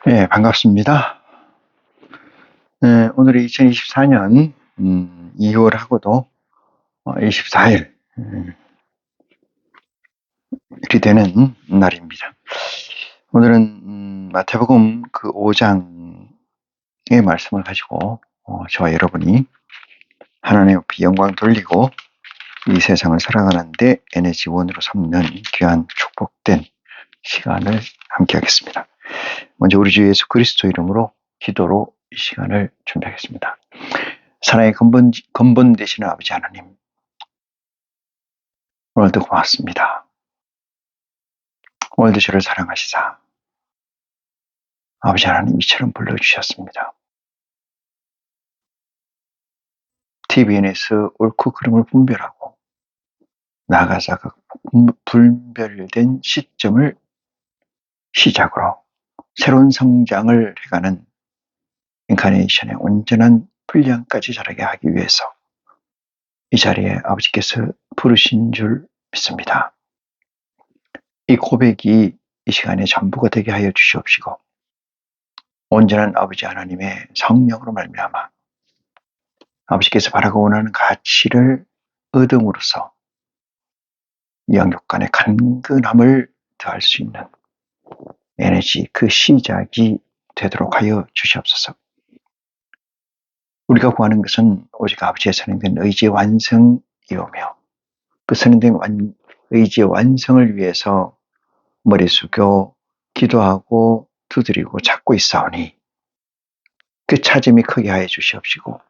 네, 반갑습니다. 네, 오늘이 2024년 2월하고도 24일 이 되는 날입니다. 오늘은 마태복음 그 5장의 말씀을 가지고 저와 여러분이 하나님 앞에 영광 돌리고 이 세상을 살아가는데 에너지원으로 삼는 귀한 축복된 시간을 함께 하겠습니다. 먼저 우리 주 예수 그리스도 이름으로 기도로 이 시간을 준비하겠습니다. 사랑의 근본 되시는 아버지 하나님, 오늘도 고맙습니다. 오늘도 저를 사랑하시사 아버지 하나님 이처럼 불러주셨습니다. TVN에서 옳고 그름을 분별하고 나아가서 그 분별된 시점을 시작으로 새로운 성장을 해가는 인카네이션의 온전한 분량까지 자라게 하기 위해서 이 자리에 아버지께서 부르신 줄 믿습니다. 이 고백이 이 시간에 전부가 되게 하여 주시옵시고 온전한 아버지 하나님의 성령으로 말미암아 아버지께서 바라고 원하는 가치를 얻음으로써 영육 간의 간근함을 더할 수 있는 에너지 그 시작이 되도록 하여 주시옵소서. 우리가 구하는 것은 오직 아버지의 선행된 의지의 완성이오며 그 선행된 의지의 완성을 위해서 머리 숙여 기도하고 두드리고 찾고 있사오니 그 찾음이 크게 하여 주시옵시고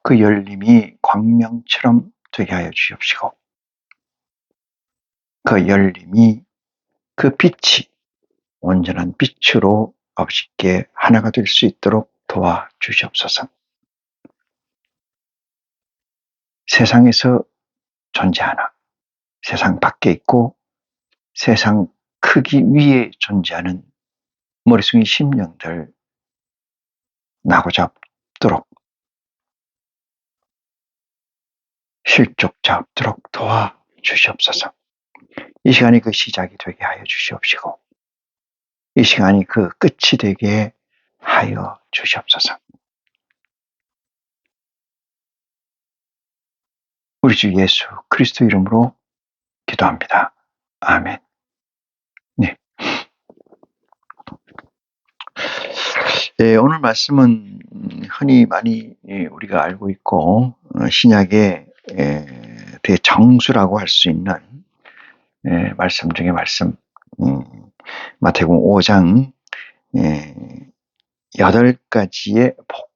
그 열림이 광명처럼 되게 하여 주시옵시고 그 열림이 그 빛이 온전한 빛으로 아버지께 하나가 될 수 있도록 도와주시옵소서. 세상에서 존재하나 세상 밖에 있고 세상 크기 위에 존재하는 머리숭이 심령들 나고 잡도록 실족 잡도록 도와주시옵소서. 이 시간이 그 시작이 되게 하여 주시옵시고 이 시간이 그 끝이 되게 하여 주시옵소서. 우리 주 예수 그리스도 이름으로 기도합니다. 아멘. 네. 오늘 말씀은 흔히 많이 우리가 알고 있고 신약의 대정수라고 할 수 있는 말씀 중에 말씀 마태복음 5장 8가지의 복,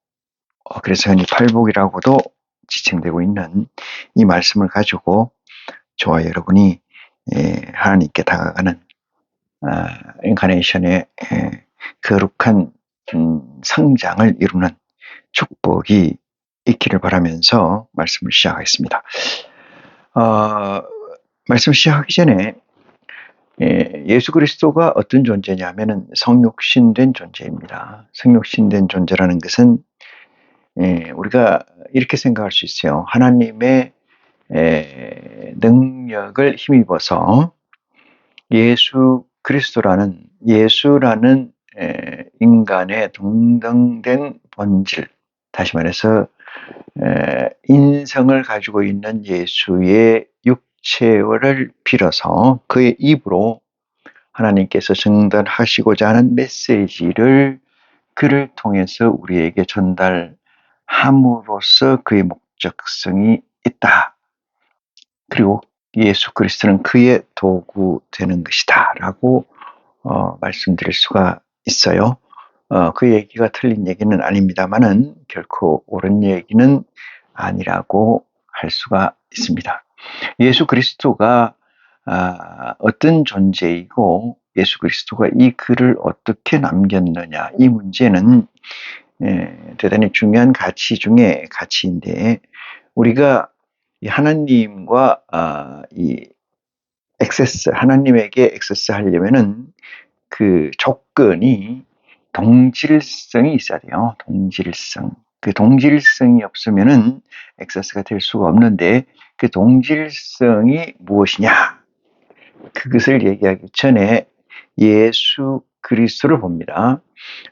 그래서 흔히 팔복이라고도 지칭되고 있는 이 말씀을 가지고 저와 여러분이 하나님께 다가가는 인카네이션의 거룩한 성장을 이루는 축복이 있기를 바라면서 말씀을 시작하겠습니다. 말씀 시작하기 전에 예수 그리스도가 어떤 존재냐면은 성육신된 존재입니다. 성육신된 존재라는 것은 우리가 이렇게 생각할 수 있어요. 하나님의 능력을 힘입어서 예수라는 인간의 동등된 본질, 다시 말해서 인성을 가지고 있는 예수의 육체를 빌어서 그의 입으로 하나님께서 전달하시고자 하는 메시지를 그를 통해서 우리에게 전달함으로써 그의 목적성이 있다. 그리고 예수 그리스도는 그의 도구 되는 것이다 라고 말씀드릴 수가 있어요. 그 얘기가 틀린 얘기는 아닙니다만은 결코 옳은 얘기는 아니라고 할 수가 있습니다. 예수 그리스도가 어떤 존재이고 예수 그리스도가 이 글을 어떻게 남겼느냐, 이 문제는 대단히 중요한 가치 중에 가치인데 우리가 하나님과 하나님에게 액세스 하려면은 그 조건이 동질성이 있어야 돼요. 동질성. 그 동질성이 없으면은 액세스가 될 수가 없는데 그 동질성이 무엇이냐? 그것을 얘기하기 전에 예수 그리스도를 봅니다.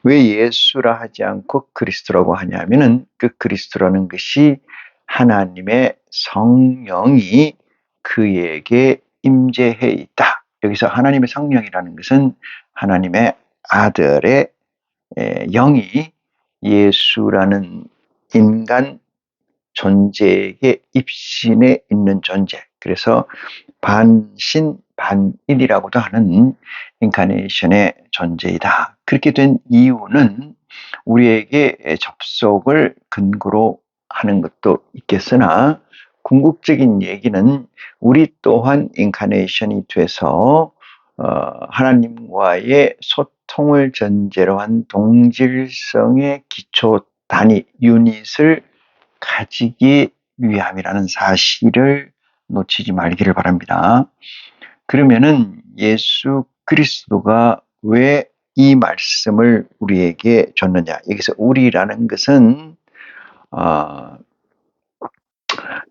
왜 예수라 하지 않고 그리스도라고 하냐면은 그 그리스도라는 것이 하나님의 성령이 그에게 임재해 있다. 여기서 하나님의 성령이라는 것은 하나님의 아들의 영이 예수라는 인간 존재에게 입신해 있는 존재. 그래서 반신 반일이라고도 하는 인카네이션의 존재이다. 그렇게 된 이유는 우리에게 접속을 근거로 하는 것도 있겠으나 궁극적인 얘기는 우리 또한 인카네이션이 돼서 하나님과의 소통을 전제로 한 동질성의 기초 단위 유닛을 가지기 위함이라는 사실을 놓치지 말기를 바랍니다. 그러면은 예수 그리스도가 왜 이 말씀을 우리에게 줬느냐? 여기서 우리라는 것은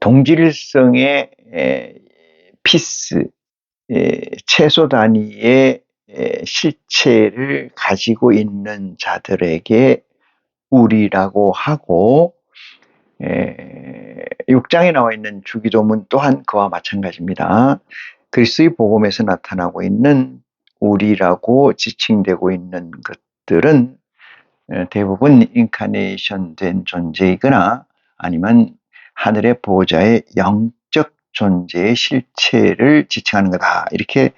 동질성의 피스, 최소 단위의 실체를 가지고 있는 자들에게 우리라고 하고 6장에 나와 있는 주기도문 또한 그와 마찬가지입니다. 그리스도의 복음에서 나타나고 있는 우리라고 지칭되고 있는 것들은 대부분 인카네이션 된 존재이거나 아니면 하늘의 보호자의 영적 존재의 실체를 지칭하는 거다. 이렇게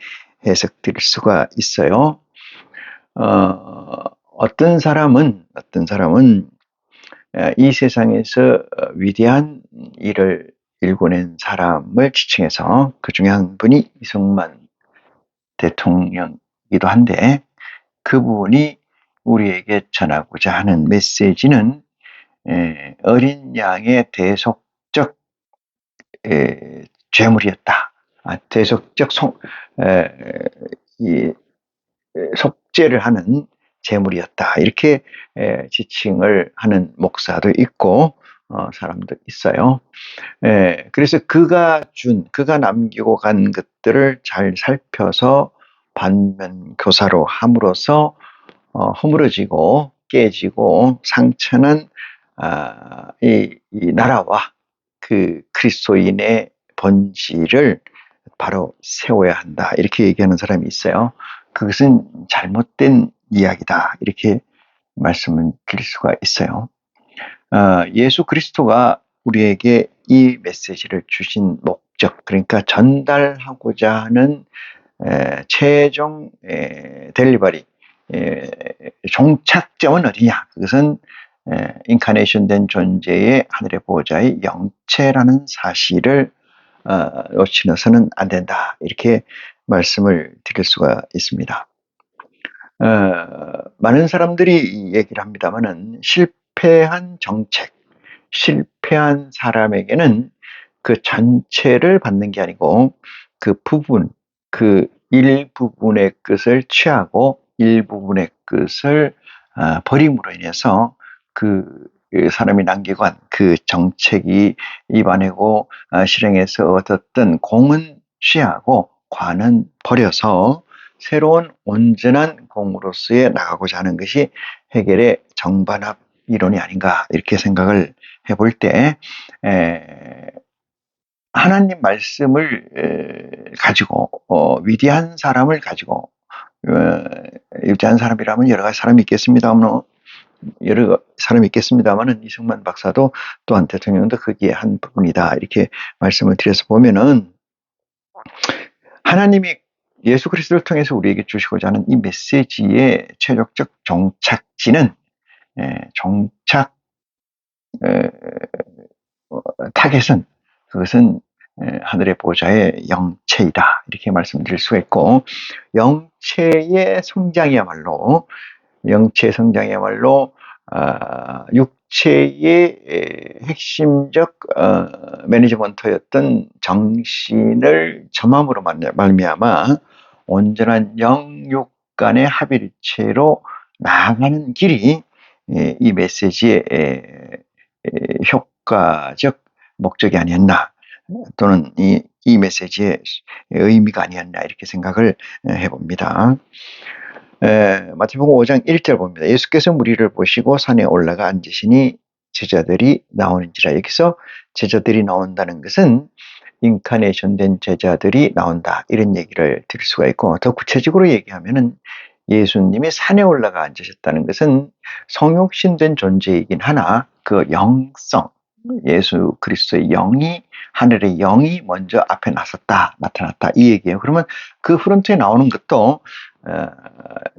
해석될 수가 있어요. 어떤 사람은 이 세상에서 위대한 일을 일궈낸 사람을 지칭해서 그 중에 한 분이 이승만 대통령이기도 한데 그분이 우리에게 전하고자 하는 메시지는 어린 양의 대속적 죄물이었다. 대속적 속죄를 하는 제물이었다. 이렇게 지칭을 하는 목사도 있고 사람도 있어요. 그래서 그가 남기고 간 것들을 잘 살펴서 반면교사로 함으로써 허물어지고 깨지고 상처는 이 나라와 그 그리스도인의 본질을 바로 세워야 한다. 이렇게 얘기하는 사람이 있어요. 그것은 잘못된 이야기다. 이렇게 말씀을 드릴 수가 있어요. 예수 그리스도가 우리에게 이 메시지를 주신 목적, 그러니까 전달하고자 하는 최종 델리버리, 종착점은 어디냐? 그것은 인카네이션 된 존재의 하늘의 보호자의 영체라는 사실을 놓치서는 안 된다. 이렇게 말씀을 드릴 수가 있습니다. 많은 사람들이 얘기를 합니다만은 실패한 정책, 실패한 사람에게는 그 전체를 받는 게 아니고 그 부분, 그 일부분의 것을 취하고 일부분의 것을 버림으로 인해서 그 사람이 남기고 한 그 정책이 입안이고 실행해서 얻었던 공은 취하고 관은 버려서 새로운 온전한 공으로서의 나가고자 하는 것이 해겔의 정반합 이론이 아닌가 이렇게 생각을 해볼 때 하나님 말씀을 가지고 위대한 사람을 가지고 위대한 사람이라면 여러 가지 사람이 있겠습니다만 이승만 박사도 또한 대통령도 거기에 한 부분이다 이렇게 말씀을 드려서 보면은 하나님이 예수 그리스도를 통해서 우리에게 주시고자 하는 이 메시지의 최종적 종착지는 타겟은 그것은 하늘의 보호자의 영체이다 이렇게 말씀드릴 수가 있고 영체의 성장이야말로 육체의 핵심적 매니지먼트였던 정신을 점함으로 말미암아 온전한 영육 간의 합일체로 나아가는 길이 이 메시지의 효과적 목적이 아니었나 또는 이 메시지의 의미가 아니었나 이렇게 생각을 해봅니다. 마태복음 5장 1절 봅니다. 예수께서 무리를 보시고 산에 올라가 앉으시니 제자들이 나오는지라. 여기서 제자들이 나온다는 것은 인카네이션 된 제자들이 나온다, 이런 얘기를 드릴 수가 있고, 더 구체적으로 얘기하면은 예수님이 산에 올라가 앉으셨다는 것은 성육신된 존재이긴 하나 그 영성, 예수 그리스도의 영이, 하늘의 영이 먼저 앞에 나타났다, 이 얘기예요. 그러면 그 프론트에 나오는 것도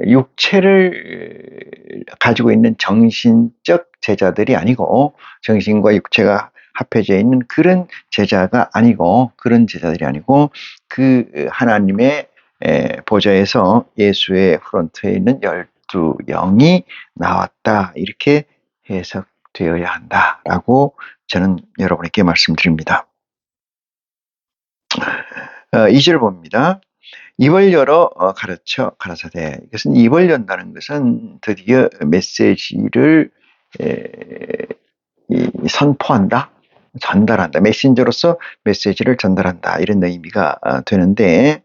육체를 가지고 있는 정신적 제자들이 아니고, 정신과 육체가 합해져 있는 그런 제자가 아니고, 그런 제자들이 아니고, 그 하나님의 보좌에서 예수의 프론트에 있는 12영이 나왔다, 이렇게 해석되어야 한다라고 저는 여러분에게 말씀드립니다. 2절 봅니다. 입을 열어 가르쳐 가라사대. 이것은 입을 연다는 것은 드디어 메시지를 선포한다, 전달한다, 메신저로서 메시지를 전달한다, 이런 의미가 되는데,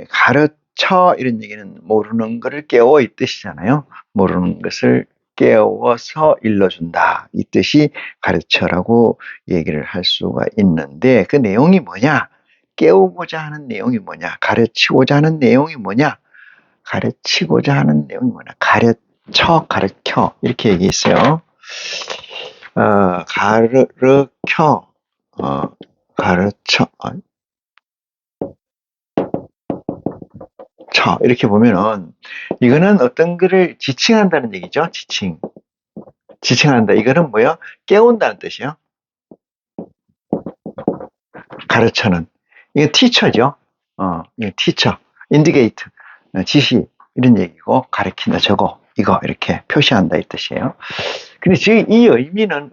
가르쳐, 이런 얘기는 모르는 것을 깨워, 이 뜻이잖아요. 모르는 것을 깨워서 일러준다, 이 뜻이 가르쳐라고 얘기를 할 수가 있는데, 그 내용이 뭐냐, 깨우고자 하는 내용이 뭐냐, 가르치고자 하는 내용이 뭐냐, 가르치고자 하는 내용이 뭐냐, 가르쳐, 가르쳐, 이렇게 얘기했어요. 가르쳐, 가르쳐, 이렇게 보면은 이거는 어떤 거를 지칭한다는 얘기죠. 지칭한다. 이거는 뭐야? 깨운다는 뜻이에요. 가르쳐는, 이게 티처죠. 이게 티처, 인디게이트, 지시, 이런 얘기고, 가르친다, 저거, 이거, 이렇게 표시한다, 이 뜻이에요. 근데 지금 이 의미는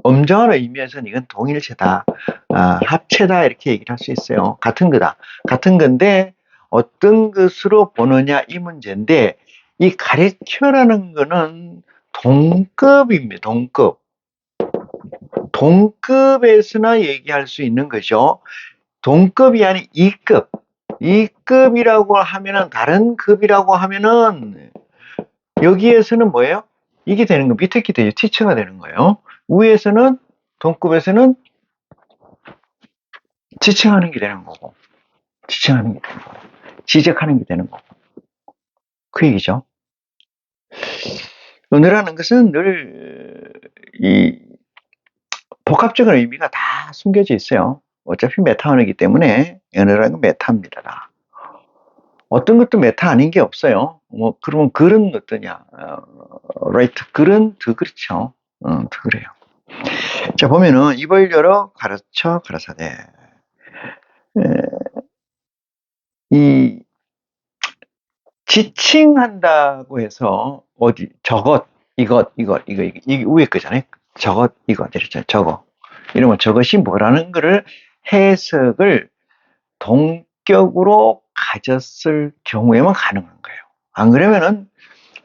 엄정한 의미에서는 이건 동일체다, 합체다, 이렇게 얘기를 할 수 있어요. 같은 거다. 같은 건데 어떤 것으로 보느냐, 이 문제인데, 이 가르쳐라는 거는 동급입니다. 동급에서나 얘기할 수 있는 거죠. 동급이 아닌 2급. 2급이라고 하면은, 다른 급이라고 하면은 여기에서는 뭐예요? 이게 되는 거, 밑에 게 되죠. 티처가 되는 거예요. 위에서는, 동급에서는 지칭하는 게 되는 거고, 지적하는 게 되는 거고, 그 얘기죠. 은혜라는 것은 늘 이 복합적인 의미가 다 숨겨져 있어요. 어차피 메타 언어이기 때문에 은혜라는 건 메타입니다. 어떤 것도 메타 아닌 게 없어요. 그러면 글은 어떠냐? 라이트, 글은 더 그렇죠. 더 그래요. 자, 보면은 입을 열어 가르쳐 가라사대. 이 지칭한다고 해서 어디 저것, 이것, 이거 위에 거잖아요. 저것, 이것 이랬잖아요. 저거. 이러면 저것이 뭐라는 거를 해석을 동격으로 가졌을 경우에만 가능한 거예요. 안 그러면은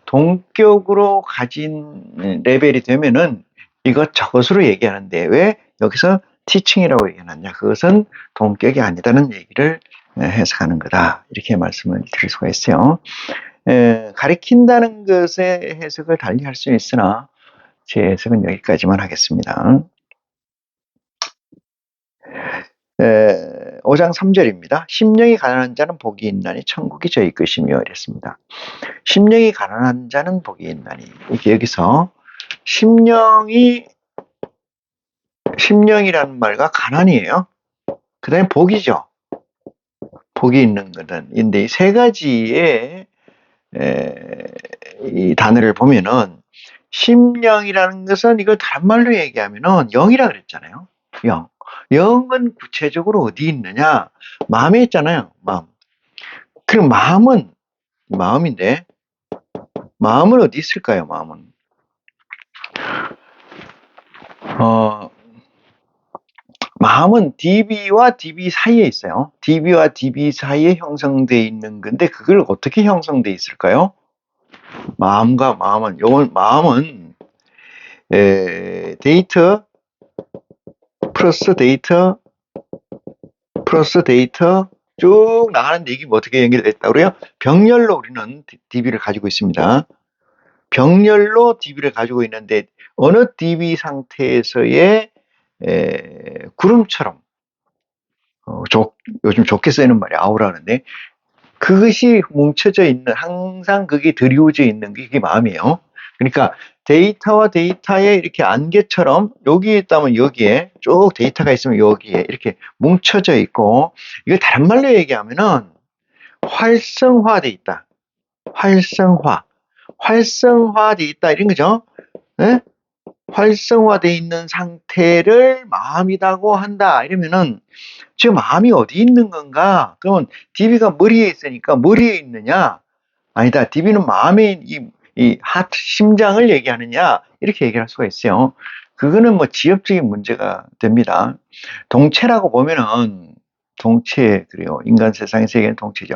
동격으로 가진 레벨이 되면은 이것 저것으로 얘기하는데, 왜 여기서 티칭이라고 얘기하느냐, 그것은 동격이 아니다는 얘기를 해석하는 거다, 이렇게 말씀을 드릴 수가 있어요. 가리킨다는 것의 해석을 달리 할 수는 있으나 제 해석은 여기까지만 하겠습니다. 5장 3절입니다. 심령이 가난한 자는 복이 있나니 천국이 저희 것이며, 이랬습니다. 심령이 가난한 자는 복이 있나니, 여기서 심령이라는 말과 가난이에요. 그 다음에 복이죠. 복이 있는 것은. 근데 이 세 가지의 이 단어를 보면은, 심령이라는 것은 이걸 다른 말로 얘기하면은 영이라 그랬잖아요. 영은 구체적으로 어디 있느냐? 마음에 있잖아요. 마음. 그럼 마음인데, 마음은 어디 있을까요? 마음은 DB와 DB 사이에 있어요. DB와 DB 사이에 형성되어 있는 건데, 그걸 어떻게 형성되어 있을까요? 마음과 마음은 데이터 플러스 데이터 플러스 데이터 쭉 나가는데 이게 뭐 어떻게 연결됐다고 그래요? 병렬로 우리는 DB를 가지고 있습니다. 병렬로 DB를 가지고 있는데 어느 DB 상태에서의 구름처럼 요즘 좋게 쓰이는 말이 아우라는데 그것이 뭉쳐져 있는 항상 그게 드리워져 있는 게 그게 마음이에요. 그러니까 데이터와 데이터의 이렇게 안개처럼 여기에 있다면 여기에 쭉 데이터가 있으면 여기에 이렇게 뭉쳐져 있고 이걸 다른 말로 얘기하면은 활성화돼 있다. 활성화돼 있다 이런 거죠. 예? 활성화돼 있는 상태를 마음이라고 한다. 이러면은 지금 마음이 어디 있는 건가? 그러면 DB가 머리에 있으니까 머리에 있느냐? 아니다. DB는 마음의 이 하트, 심장을 얘기하느냐? 이렇게 얘기할 수가 있어요. 그거는 뭐 지엽적인 문제가 됩니다. 동체라고 보면은 동체, 그래요. 인간 세상의 세계는 동체죠.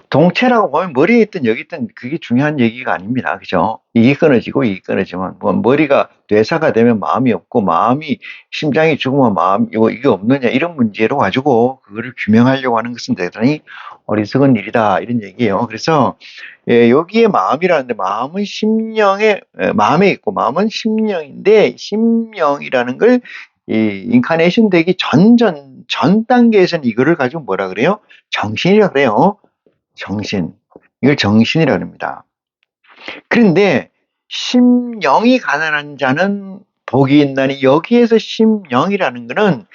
동체라고 보면 머리에 있든 여기 있든 그게 중요한 얘기가 아닙니다. 그죠? 이게 끊어지고 이게 끊어지면 뭐 머리가 뇌사가 되면 마음이 없고 마음이 심장이 죽으면 마음 이게 없느냐 이런 문제로 가지고 그거를 규명하려고 하는 것은 대단히 어리석은 일이다 이런 얘기예요. 그래서 여기에 마음이라는데 마음은 심령에 마음에 있고 마음은 심령인데 심령이라는 걸 이 인카네이션 되기 전 단계에서는 이거를 가지고 뭐라 그래요? 정신이라 그래요. 정신. 이걸 정신이라 합니다. 그런데 심령이 가난한 자는 복이 있나니 여기에서 심령이라는 것은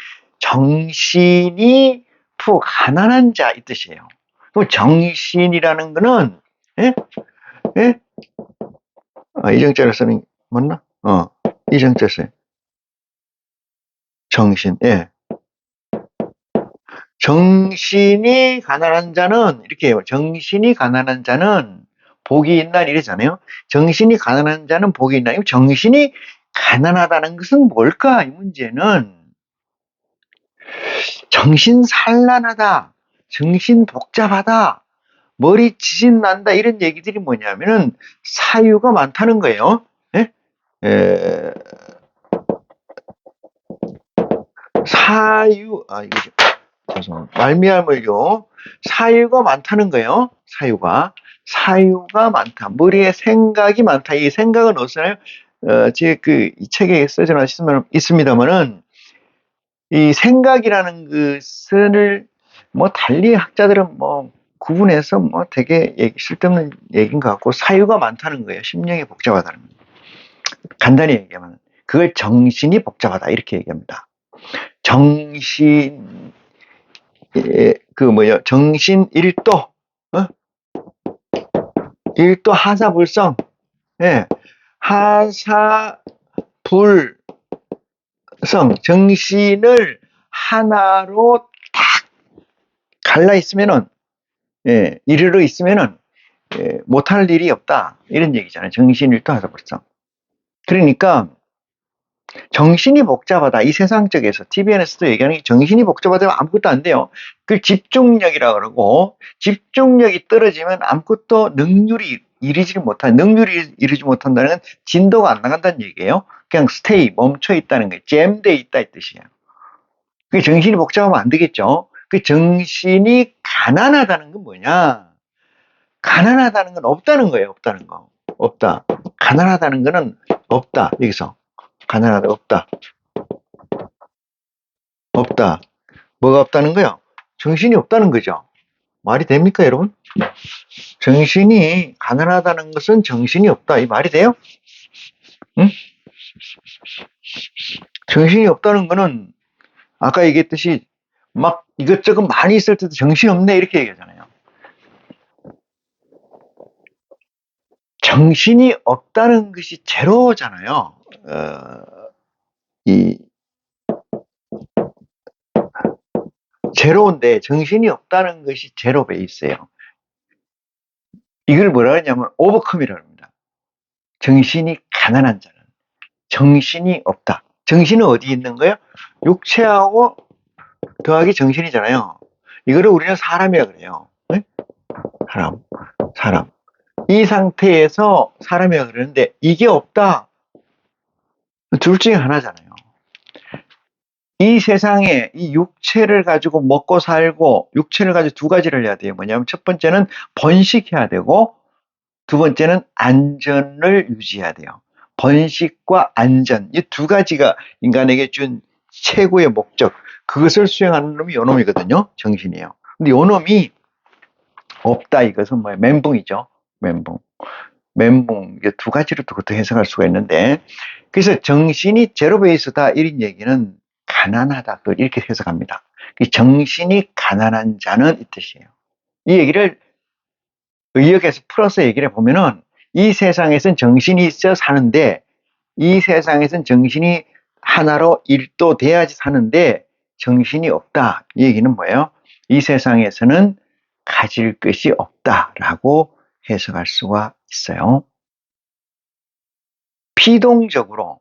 정신이 가난한 자 이 뜻이에요. 그럼 정신이라는 것은 예? 예? 이정자를 쓰는 맞나? 이정자 써요. 정신. 예. 정신이 가난한 자는 이렇게 해요. 정신이 가난한 자는 복이 있나 이러잖아요. 정신이 가난한 자는 복이 있나. 정신이 가난하다는 것은 뭘까? 이 문제는 정신 산란하다, 정신 복잡하다, 머리 지진 난다 이런 얘기들이 뭐냐면은 사유가 많다는 거예요. 예? 사유 이거 죄송합니다. 말미암을요. 사유가 많다는 거예요. 사유가 많다. 머리에 생각이 많다. 이 생각은 어디서나요? 제 이 책에 써져 있습니다만은 이 생각이라는 것을 뭐 달리 학자들은 뭐 구분해서 뭐 되게 쓸데없는 얘기인 것 같고 사유가 많다는 거예요. 심령이 복잡하다는 거예요. 간단히 얘기하면 그걸 정신이 복잡하다 이렇게 얘기합니다. 정신 정신 일도 일도 하사불성 예. 하사불성 정신을 하나로 딱 갈라 있으면은 이르러 있으면은 못할 일이 없다 이런 얘기잖아요. 정신 일도 하사불성. 그러니까 정신이 복잡하다. 이 세상적에서 TVN에서도 얘기하는 게 정신이 복잡하다면 아무것도 안 돼요. 그 집중력이라고 그러고 집중력이 떨어지면 아무것도 능률이 이루지 못한다는 건 진도가 안 나간다는 얘기예요. 그냥 스테이 멈춰 있다는 거예요. 잼돼 있다 이 뜻이에요. 그 정신이 복잡하면 안 되겠죠. 그 정신이 가난하다는 건 뭐냐? 가난하다는 건 없다는 거예요. 없다는 거. 없다. 가난하다는 거는 없다. 여기서 가난하다 없다. 없다. 뭐가 없다는 거요? 정신이 없다는 거죠. 말이 됩니까, 여러분? 정신이 가난하다는 것은 정신이 없다. 이 말이 돼요? 응? 정신이 없다는 거는 아까 얘기했듯이 막 이것저것 많이 있을 때도 정신이 없네 이렇게 얘기하잖아요. 정신이 없다는 것이 제로잖아요. 이 제로인데 정신이 없다는 것이 제로 베이스예요. 이걸 뭐라 하냐면 오버컴이라고 합니다. 정신이 가난한 자는 정신이 없다. 정신은 어디 있는 거예요? 육체하고 더하기 정신이잖아요. 이거를 우리는 사람이라 그래요. 네? 사람. 이 상태에서 사람이라 그러는데 이게 없다. 둘 중에 하나잖아요. 이 세상에 이 육체를 가지고 먹고 살고, 육체를 가지고 두 가지를 해야 돼요. 뭐냐면 첫 번째는 번식해야 되고, 두 번째는 안전을 유지해야 돼요. 번식과 안전, 이 두 가지가 인간에게 준 최고의 목적, 그것을 수행하는 놈이 요놈이거든요. 정신이에요. 근데 요놈이 없다, 이것은 뭐예요? 멘붕이죠. 멘붕. 멘붕, 이게 두 가지로 또 해석할 수가 있는데, 그래서 정신이 제로 베이스다, 이런 얘기는 가난하다, 이렇게 해석합니다. 정신이 가난한 자는 이 뜻이에요. 이 얘기를 의역에서 풀어서 얘기를 해보면은, 이 세상에선 정신이 있어 사는데, 이 세상에선 정신이 하나로 일도돼야지 사는데 정신이 없다, 이 얘기는 뭐예요? 이 세상에서는 가질 것이 없다라고 해석할 수가 있어요. 피동적으로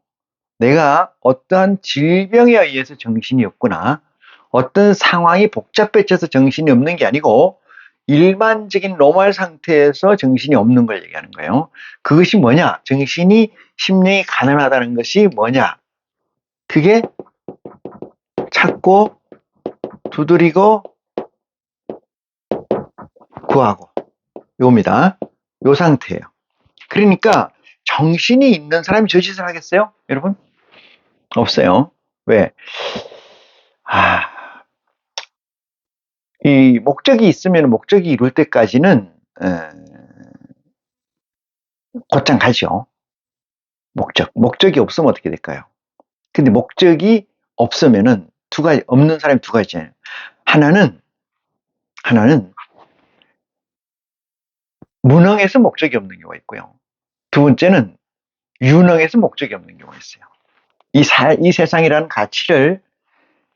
내가 어떠한 질병에 의해서 정신이 없거나 어떤 상황이 복잡해져서 정신이 없는 게 아니고 일반적인 노멀 상태에서 정신이 없는 걸 얘기하는 거예요. 그것이 뭐냐? 정신이, 심령이 가난하다는 것이 뭐냐? 그게 찾고 두드리고 구하고, 요겁니다. 요 상태예요. 그러니까 정신이 있는 사람이 저 짓을 하겠어요? 여러분? 없어요. 왜? 이 목적이 있으면 목적이 이룰 때까지는 곧장 가죠. 목적이 없으면 어떻게 될까요? 근데 목적이 없으면은 두 가지, 없는 사람이 두 가지잖아요. 하나는 무능해서 목적이 없는 경우가 있고요. 두 번째는 유능해서 목적이 없는 경우가 있어요. 이 세상이라는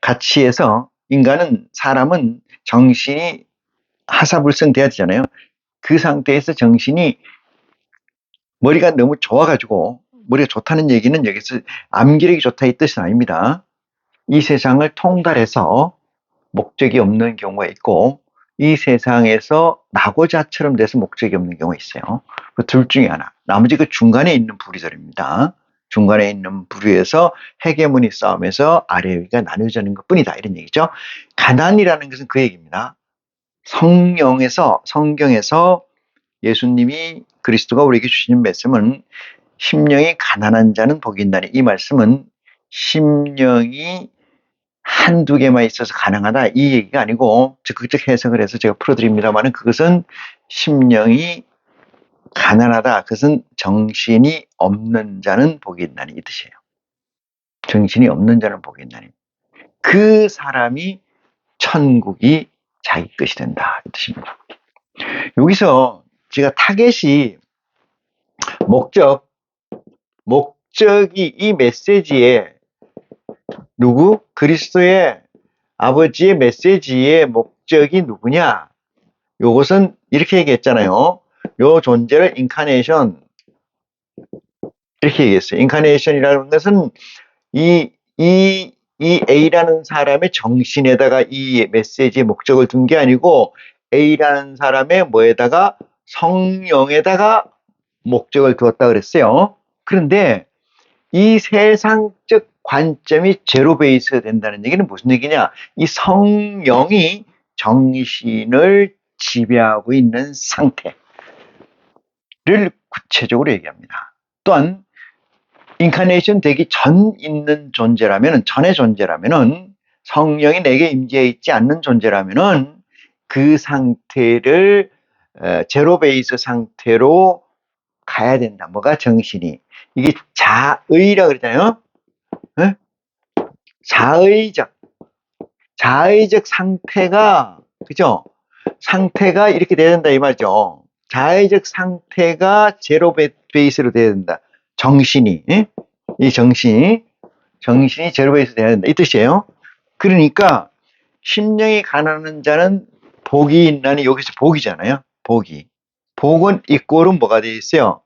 가치에서 사람은 정신이 하사불성돼야 되잖아요. 그 상태에서 정신이, 머리가 너무 좋아가지고, 머리가 좋다는 얘기는 여기서 암기력이 좋다 이 뜻은 아닙니다. 이 세상을 통달해서 목적이 없는 경우가 있고, 이 세상에서 낙오자처럼 돼서 목적이 없는 경우가 있어요. 그 둘 중에 하나. 나머지 그 중간에 있는 부류들입니다. 중간에 있는 부류에서 헤게모니 싸움에서 아래 위가 나뉘어지는 것뿐이다, 이런 얘기죠. 가난이라는 것은 그 얘기입니다. 성경에서 예수님이, 그리스도가 우리에게 주시는 말씀은 심령이 가난한 자는 복이 있나니, 이 말씀은 심령이 한두 개만 있어서 가능하다, 이 얘기가 아니고 적극적 해석을 해서 제가 풀어드립니다만, 그것은 심령이 가난하다, 그것은 정신이 없는 자는 복이 있나니, 이 뜻이에요. 정신이 없는 자는 복이 있나니, 그 사람이 천국이 자기 것이 된다, 이 뜻입니다. 여기서 제가 타겟이 목적이 이 메시지에, 그리스도의 아버지의 메시지의 목적이 누구냐? 요것은 이렇게 얘기했잖아요. 요 존재를 인카네이션, 이렇게 얘기했어요. 인카네이션이라는 것은 이 A라는 사람의 정신에다가 이 메시지의 목적을 둔 게 아니고, A라는 사람의 뭐에다가, 성령에다가 목적을 두었다 그랬어요. 그런데 이 세상적 관점이 제로 베이스가 된다는 얘기는 무슨 얘기냐? 이 성령이 정신을 지배하고 있는 상태를 구체적으로 얘기합니다. 또한 인카네이션 되기 전 있는 존재라면, 전의 존재라면은, 성령이 내게 임재해 있지 않는 존재라면은 그 상태를 제로 베이스 상태로 가야 된다. 뭐가? 정신이. 이게 자의라 그러잖아요. 네? 자의적 상태가, 그죠? 상태가 이렇게 돼야 된다, 이 말이죠. 자의적 상태가 제로 베이스로 돼야 된다. 정신이, 이 정신이 제로 베이스 돼야 된다, 이 뜻이에요. 그러니까 심령이 가난한 자는 복이 있나니, 여기서 복이잖아요. 복은 이꼴은 뭐가 되어 있어요?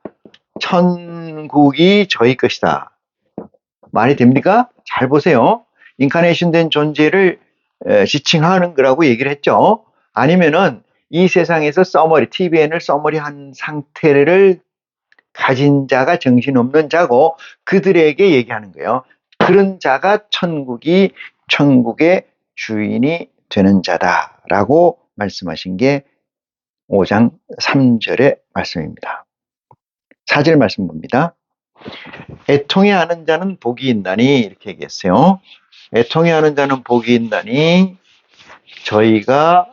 천국이 저희 것이다. 말이 됩니까? 잘 보세요. 인카네이션 된 존재를 지칭하는 거라고 얘기를 했죠. 아니면은 이 세상에서 TVN을 서머리한 상태를 가진 자가 정신없는 자고, 그들에게 얘기하는 거예요. 그런 자가 천국이 천국의 주인이 되는 자다라고 말씀하신 게 5장 3절의 말씀입니다. 4절 말씀 봅니다. 애통해 하는 자는 복이 있나니 이렇게 얘기했어요. 애통해 하는 자는 복이 있나니 저희가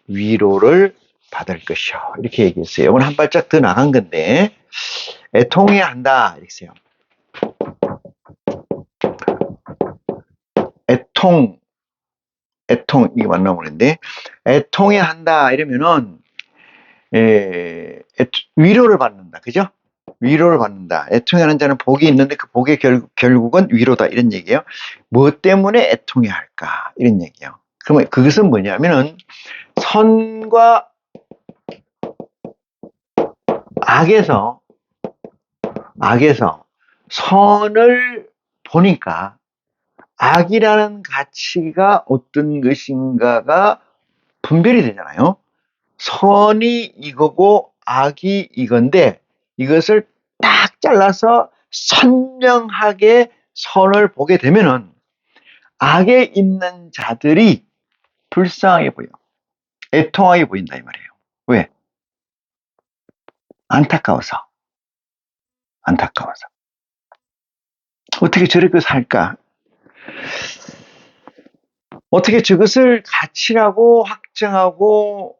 위로를 받을 것이요. 이렇게 얘기했어요. 이건 한 발짝 더 나간 건데 애통해 한다 이렇게 써요. 애통 이게 맞나 모르겠는데 애통해 한다 이러면은 위로를 받는다. 그죠? 위로를 받는다. 애통하는 자는 복이 있는데 그 복의 결국은 위로다. 이런 얘기예요. 무엇 때문에 애통해야 할까? 이런 얘기예요. 그러면 그것은 뭐냐면은 선과 악에서 선을 보니까 악이라는 가치가 어떤 것인가가 분별이 되잖아요. 선이 이거고 악이 이건데 이것을 딱 잘라서 선명하게 선을 보게 되면은 악에 있는 자들이 불쌍하게 보여. 애통하게 보인다 이 말이에요. 왜? 안타까워서. 어떻게 저렇게 살까? 어떻게 저것을 가치라고 확정하고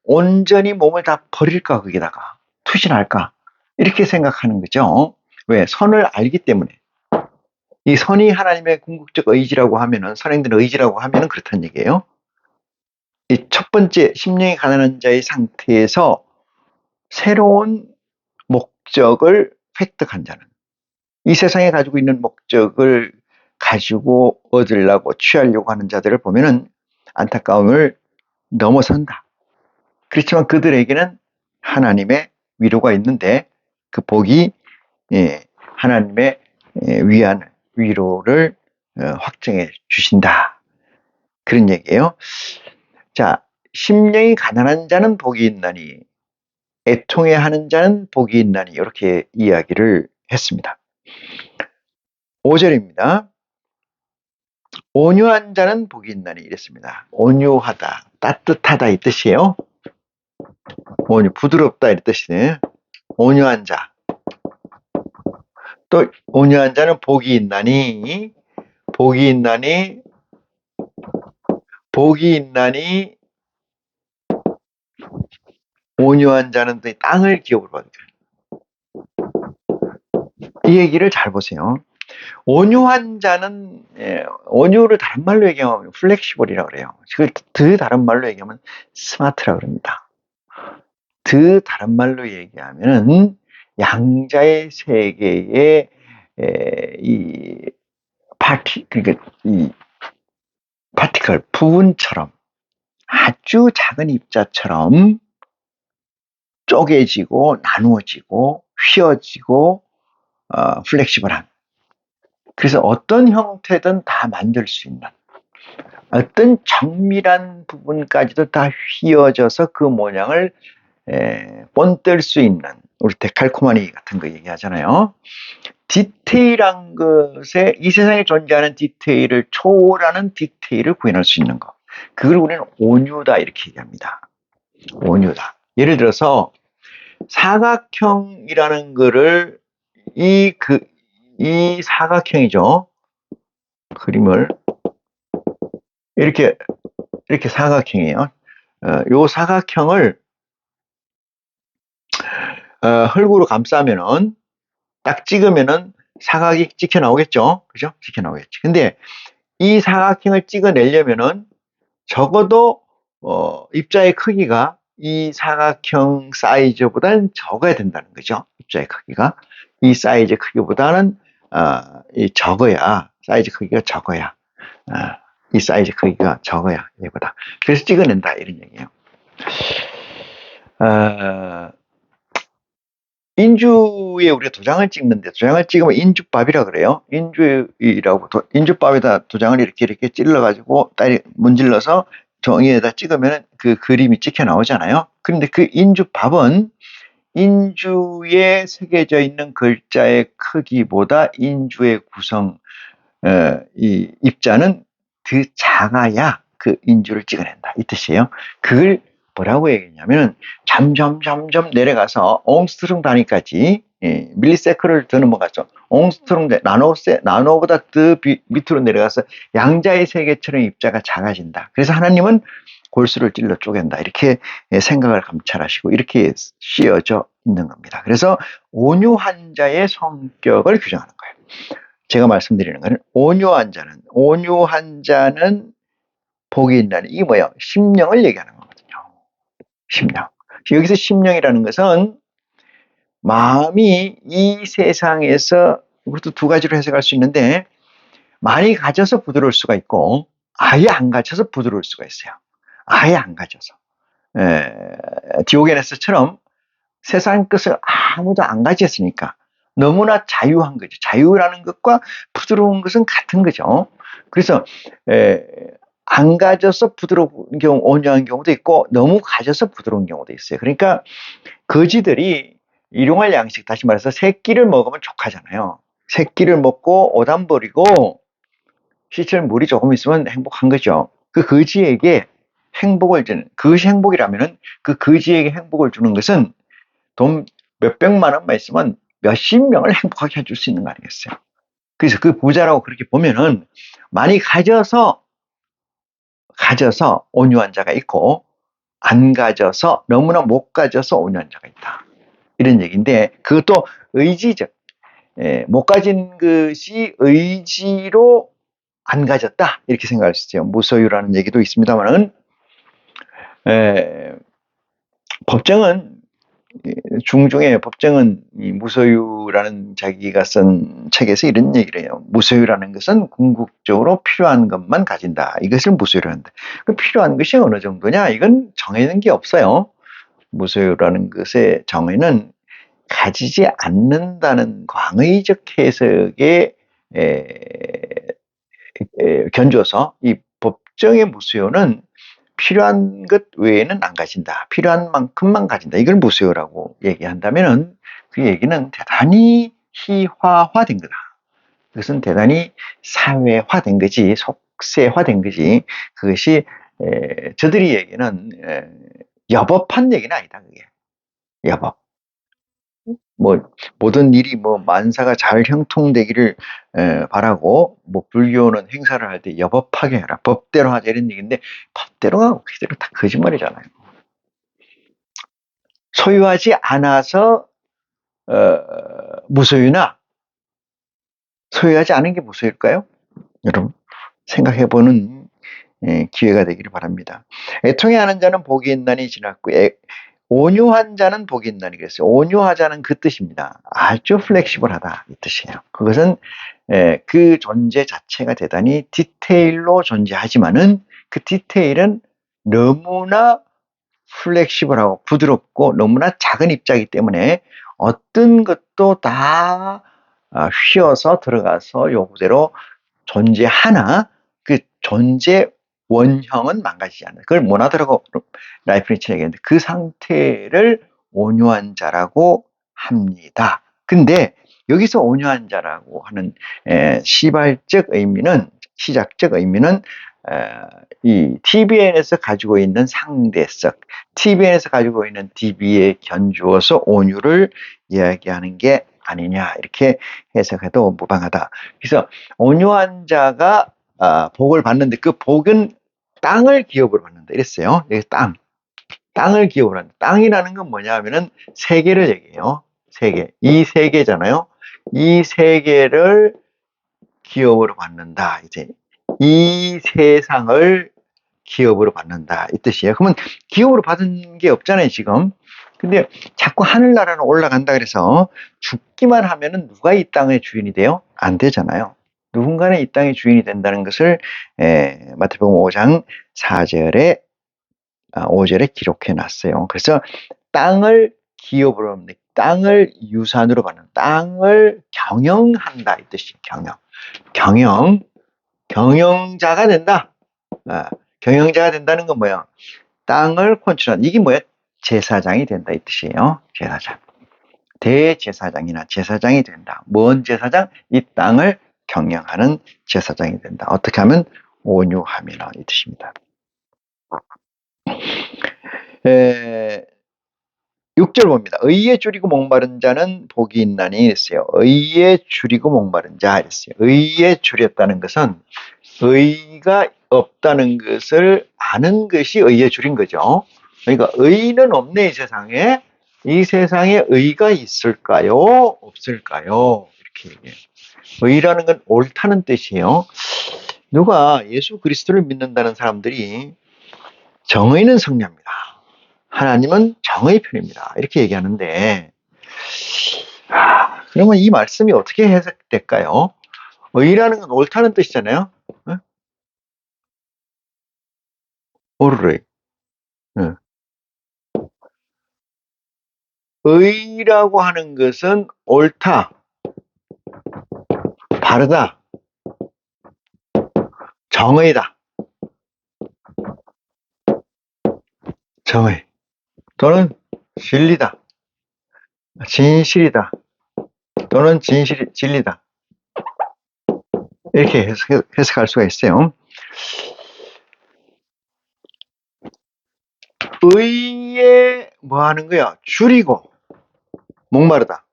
온전히 몸을 다 버릴까, 거기다가 투신할까? 이렇게 생각하는 거죠. 왜? 선을 알기 때문에. 이 선이 하나님의 궁극적 의지라고 하면은, 선행된 의지라고 하면은 그렇다는 얘기예요. 이 첫 번째, 심령이 가난한 자의 상태에서 새로운 목적을 획득한 자는, 이 세상에 가지고 있는 목적을 가지고 얻으려고 취하려고 하는 자들을 보면은 안타까움을 넘어선다. 그렇지만 그들에게는 하나님의 위로가 있는데 그 복이 하나님의 위로를 확정해 주신다. 그런 얘기예요. 자, 심령이 가난한 자는 복이 있나니 애통해 하는 자는 복이 있나니 이렇게 이야기를 했습니다. 5절입니다. 온유한 자는 복이 있나니 이랬습니다. 온유하다, 따뜻하다 이 뜻이에요. 부드럽다 이 뜻이네. 온유한 자. 또 온유한 자는 복이 있나니 온유한 자는 또 땅을 기업으로 받게. 이 얘기를 잘 보세요. 온유한 자는 온유를 다른 말로 얘기하면 플렉시블이라고 그래요. 그걸 더 다른 말로 얘기하면 스마트라고 그럽니다. 더 다른 말로 얘기하면은 양자의 세계의 그러니까 이 파티클 부분처럼 아주 작은 입자처럼 쪼개지고 나누어지고 휘어지고 플렉시블한, 그래서 어떤 형태든 다 만들 수 있는, 어떤 정밀한 부분까지도 다 휘어져서 그 모양을 본뜰 수 있는, 우리 데칼코마니 같은 거 얘기하잖아요. 디테일한 것에, 이 세상에 존재하는 디테일을 초월하는 디테일을 구현할 수 있는 것, 그걸 우리는 온유다 이렇게 얘기합니다. 온유다. 예를 들어서 사각형이라는 거를 이 사각형이죠. 그림을 이렇게 사각형이에요. 요 사각형을 흙으로 감싸면은 딱 찍으면은 사각이 찍혀 나오겠죠. 그죠? 찍혀 나오겠지. 근데 이 사각형을 찍어내려면은 적어도 입자의 크기가 이 사각형 사이즈보다는 적어야 된다는 거죠. 입자의 크기가 이 사이즈 크기보다는 적어야, 사이즈 크기가 적어야, 이 사이즈 크기가 적어야 얘보다. 그래서 찍어낸다 이런 얘기예요. 인주에 우리가 도장을 찍는데, 도장을 찍으면 인주밥이라 그래요. 인주밥에다 도장을 이렇게 찔러가지고 문질러서 종이에다 찍으면 그 그림이 찍혀 나오잖아요. 그런데 그 인주밥은 인주에 새겨져 있는 글자의 크기보다 인주의 구성, 이 입자는 더 작아야 그 인주를 찍어낸다. 이 뜻이에요. 그걸 뭐라고 얘기했냐면 점점 내려가서 옹스트롱 단위까지, 밀리세컨을 더 넘어가서 옹스트롱 나노보다 더 밑으로 내려가서 양자의 세계처럼 입자가 작아진다. 그래서 하나님은 골수를 찔러 쪼갠다. 이렇게 생각을 감찰하시고 이렇게 씌어져 있는 겁니다. 그래서 온유한 자의 성격을 규정하는 거예요. 제가 말씀드리는 것은 온유한 자는 복이 있다는, 이게 뭐예요? 심령을 얘기하는 거거든요. 심령. 여기서 심령이라는 것은 마음이 이 세상에서, 이것도 두 가지로 해석할 수 있는데, 많이 가져서 부드러울 수가 있고 아예 안 가져서 부드러울 수가 있어요. 아예 안 가져서. 디오게네스처럼 세상 것을 아무도 안 가졌으니까 너무나 자유한 거죠. 자유라는 것과 부드러운 것은 같은 거죠. 그래서 안 가져서 부드러운 경우, 온유한 경우도 있고 너무 가져서 부드러운 경우도 있어요. 그러니까 거지들이 일용할 양식, 다시 말해서 새끼를 먹으면 족하잖아요. 새끼를 먹고 오단 버리고 시체에 물이 조금 있으면 행복한 거죠. 그 거지에게 행복을 주는, 그것이 행복이라면은 그 거지에게 행복을 주는 것은 돈 몇백만 원만 있으면 몇십 명을 행복하게 해줄 수 있는 거 아니겠어요? 그래서 그 부자라고 그렇게 보면은 많이 가져서 온유한 자가 있고 안 가져서, 너무나 못 가져서 온유한 자가 있다. 이런 얘기인데, 그것도 의지적, 못 가진 것이 의지로 안 가졌다. 이렇게 생각할 수 있어요. 무소유라는 얘기도 있습니다만은, 법정은, 중중에 법정은 이 무소유라는 자기가 쓴 책에서 이런 얘기를 해요. 무소유라는 것은 궁극적으로 필요한 것만 가진다. 이것을 무소유라고 하는데, 그 필요한 것이 어느 정도냐? 이건 정해진 게 없어요. 무소유라는 것의 정의는 가지지 않는다는 광의적 해석에 견줘서 이 법정의 무수요는 필요한 것 외에는 안 가진다. 필요한 만큼만 가진다. 이걸 무수요라고 얘기한다면은 그 얘기는 대단히 희화화된 거다. 그것은 대단히 사회화된 거지, 속세화된 거지. 그것이 저들이 얘기는 여법한 얘기는 아니다. 그게 여법. 뭐 모든 일이 뭐 만사가 잘 형통되기를 바라고, 뭐 불교는 행사를 할 때 여법하게 해라, 법대로 하자, 이런 얘기인데 법대로가 그대로 다 거짓말이잖아요. 소유하지 않아서 무소유나 소유하지 않은 게 무소유일까요? 여러분 생각해보는 기회가 되기를 바랍니다. 애통해하는 자는 복이 있나니 지났고 온유한 자는 복이 있나니 그랬어요. 온유하자는 그 뜻입니다. 아주 플렉시블하다 이 뜻이에요. 그것은 그 존재 자체가 대단히 디테일로 존재하지만은 그 디테일은 너무나 플렉시블하고 부드럽고 너무나 작은 입자이기 때문에 어떤 것도 다 휘어서 들어가서 요구대로 존재하나 그 존재 원형은 망가지지 않는, 그걸 모나드라고 라이프 니츠는 얘기했는데 그 상태를 온유한 자라고 합니다. 근데 여기서 온유한 자라고 하는 시발적 의미는, 시작적 의미는 이 TBN에서 가지고 있는 상대적, TBN에서 가지고 있는 DB에 견주어서 온유를 이야기하는 게 아니냐, 이렇게 해석해도 무방하다. 그래서 온유한 자가 복을 받는데 그 복은 땅을 기업으로 받는다 이랬어요. 여기 땅을 기업으로 한다. 땅이라는 건 뭐냐 하면은 세계를 얘기해요. 세계. 이 세계잖아요. 이 세계를 기업으로 받는다. 이제 이 세상을 기업으로 받는다 이 뜻이에요. 그러면 기업으로 받은 게 없잖아요 지금. 근데 자꾸 하늘나라로 올라간다 그래서 죽기만 하면은 누가 이 땅의 주인이 돼요? 안 되잖아요. 누군가는 이 땅의 주인이 된다는 것을 마태복음 5장 4절에 5절에 기록해 놨어요. 그래서 땅을 기업으로 받는, 땅을 유산으로 받는, 땅을 경영한다 이 뜻이 경영자가 된다. 경영자가 된다는 건 뭐야? 땅을 컨트롤한, 이게 뭐야? 제사장이 된다 이 뜻이에요. 제사장. 대제사장이나 제사장이 된다. 뭔 제사장? 이 땅을 경영하는 제사장이 된다. 어떻게 하면? 온유하면 이 뜻입니다. 6절 봅니다. 의에 줄이고 목마른 자는 복이 있나니 했어요. 의에 줄이고 목마른 자 했어요. 의에 줄였다는 것은 의가 없다는 것을 아는 것이 의에 줄인 거죠. 그러니까 의는 없네, 이 세상에. 이 세상에 의가 있을까요? 없을까요? 이렇게 얘기해요. 의라는 건 옳다는 뜻이에요. 누가 예수 그리스도를 믿는다는 사람들이 정의는 승리합니다. 하나님은 정의 편입니다. 이렇게 얘기하는데, 그러면 이 말씀이 어떻게 해석될까요? 의라는 건 옳다는 뜻이잖아요. 옳을 의. 의라고 하는 것은 옳다, 바르다, 정의다. 정의 또는 진리다, 진실이다 또는 진리다. 이렇게 해석할 수가 있어요. 의에 뭐 하는 거야? 줄이고 목마르다.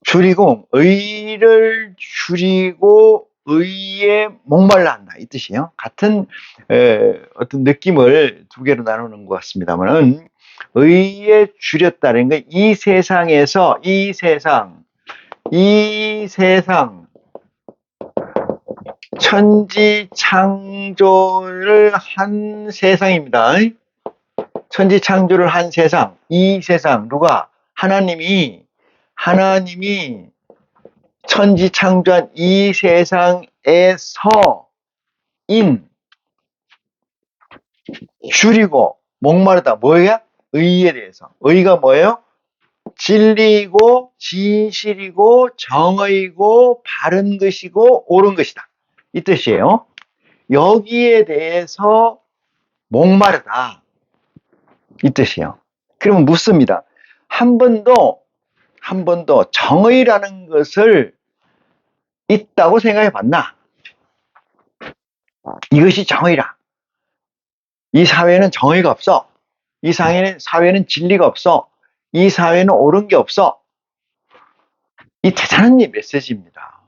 줄이고 의를 줄이고 의에 목말라 한다 이 뜻이에요. 같은 어떤 느낌을 두 개로 나누는 것 같습니다만은 의에 줄였다는 건 이 세상에서 이 세상 천지 창조를 한 세상입니다. 천지 창조를 한 세상, 이 세상 누가? 하나님이 천지 창조한 이 세상에서 줄이고 목마르다. 뭐야? 의에 대해서. 의가 뭐예요? 진리이고 진실이고 정의이고 바른 것이고 옳은 것이다. 이 뜻이에요. 여기에 대해서 목마르다. 이 뜻이에요. 그러면 묻습니다. 한 번도 정의라는 것을 있다고 생각해 봤나? 이것이 정의라. 이 사회는 정의가 없어. 이 사회는 진리가 없어. 이 사회는 옳은 게 없어. 이 대단한 메시지입니다.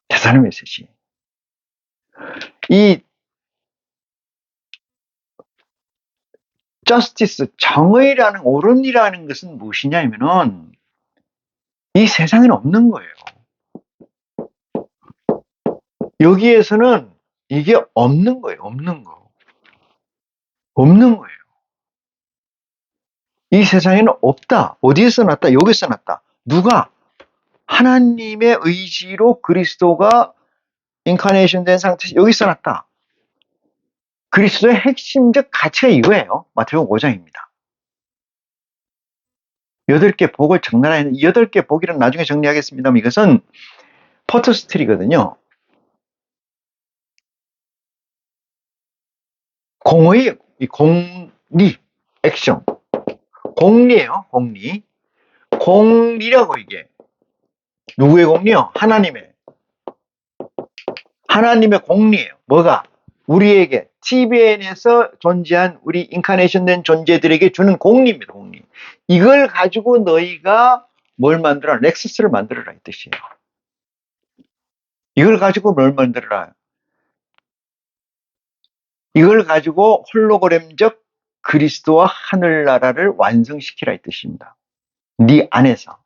대단한 메시지. 이 justice, 정의라는 옳은이라는 것은 무엇이냐면은 이 세상에는 없는 거예요. 여기에서는 이게 없는 거예요. 없는 거. 없는 거예요. 이 세상에는 없다. 어디에서 났다? 여기서 났다. 누가? 하나님의 의지로 그리스도가 인카네이션 된 상태에서 여기서 났다. 그리스도의 핵심적 가치가 이거예요. 마태복음 5장입니다. 8개 복을 적나라하는 8개 복이란 나중에 정리하겠습니다만 이것은 포토스틸이거든요. 공의, 공리, 액션. 공리예요. 공리. 공리라고 이게. 누구의 공리요? 하나님의 공리예요. 뭐가? 우리에게 TVN에서 존재한 우리 인카네이션 된 존재들에게 주는 공리입니다. 공리. 이걸 가지고 너희가 뭘 만들어라? 렉서스를 만들어라 이 뜻이에요. 이걸 가지고 뭘 만들어라? 이걸 가지고 홀로그램적 그리스도와 하늘나라를 완성시키라 이 뜻입니다. 네 안에서.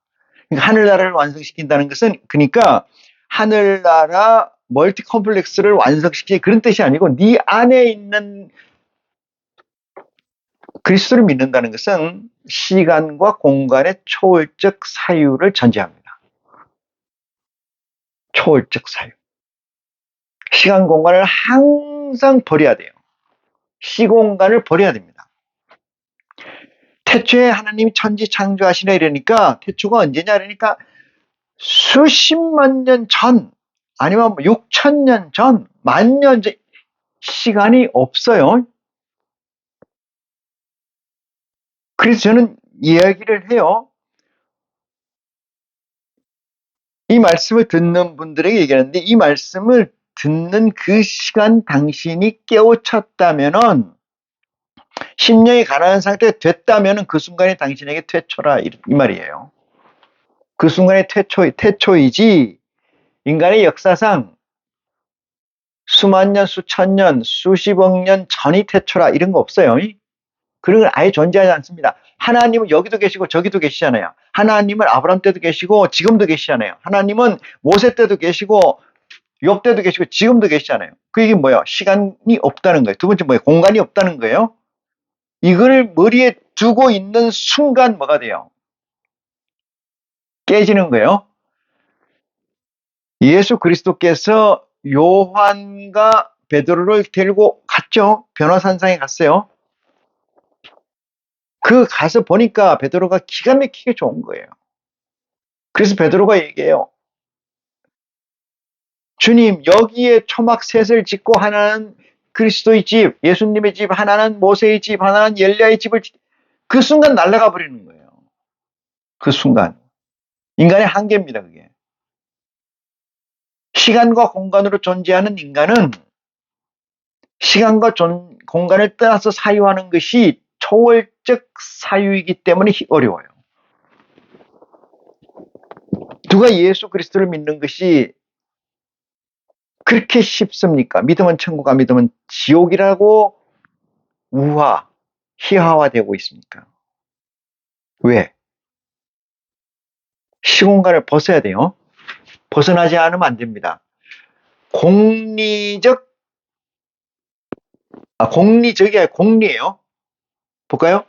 그러니까 하늘나라를 완성시킨다는 것은 그러니까 하늘나라 멀티 컴플렉스를 완성시키는 그런 뜻이 아니고 네 안에 있는 그리스도를 믿는다는 것은 시간과 공간의 초월적 사유를 전제합니다. 초월적 사유. 시간 공간을 항상 버려야 돼요. 시공간을 버려야 됩니다. 태초에 하나님이 천지 창조하시라 이러니까 태초가 언제냐 이러니까 수십만 년 전 아니면 6,000년 전, 10,000년 전 시간이 없어요. 그래서 저는 이야기를 해요. 이 말씀을 듣는 분들에게 얘기하는데, 이 말씀을 듣는 그 시간 당신이 깨우쳤다면은, 심령이 가난한 상태가 됐다면은 그 순간이 당신에게 퇴초라, 이 말이에요. 그 순간이 퇴초이지, 인간의 역사상 수만 년, 수천 년, 수십억 년 전이 태초라 이런 거 없어요. 그런 건 아예 존재하지 않습니다. 하나님은 여기도 계시고 저기도 계시잖아요. 하나님은 아브라함 때도 계시고 지금도 계시잖아요. 하나님은 모세 때도 계시고 욥 때도 계시고 지금도 계시잖아요. 그 얘기는 뭐예요? 시간이 없다는 거예요. 두 번째 뭐예요? 공간이 없다는 거예요. 이걸 머리에 두고 있는 순간 뭐가 돼요? 깨지는 거예요. 예수 그리스도께서 요한과 베드로를 데리고 갔죠. 변화산상에 갔어요. 그 가서 보니까 베드로가 기가 막히게 좋은 거예요. 그래서 베드로가 얘기해요. 주님, 여기에 초막셋을 짓고 하나는 그리스도의 집, 예수님의 집, 하나는 모세의 집, 하나는 엘리야의 집을 그 순간 날아가 버리는 거예요. 그 순간. 인간의 한계입니다, 그게. 시간과 공간으로 존재하는 인간은 시간과 공간을 떠나서 사유하는 것이 초월적 사유이기 때문에 어려워요. 누가 예수 그리스도를 믿는 것이 그렇게 쉽습니까? 믿으면 천국, 안 믿으면 지옥이라고 희화화되고 있습니까? 왜? 시공간을 벗어야 돼요. 벗어나지 않으면 안 됩니다. 공리적이 아니라 공리예요. 볼까요?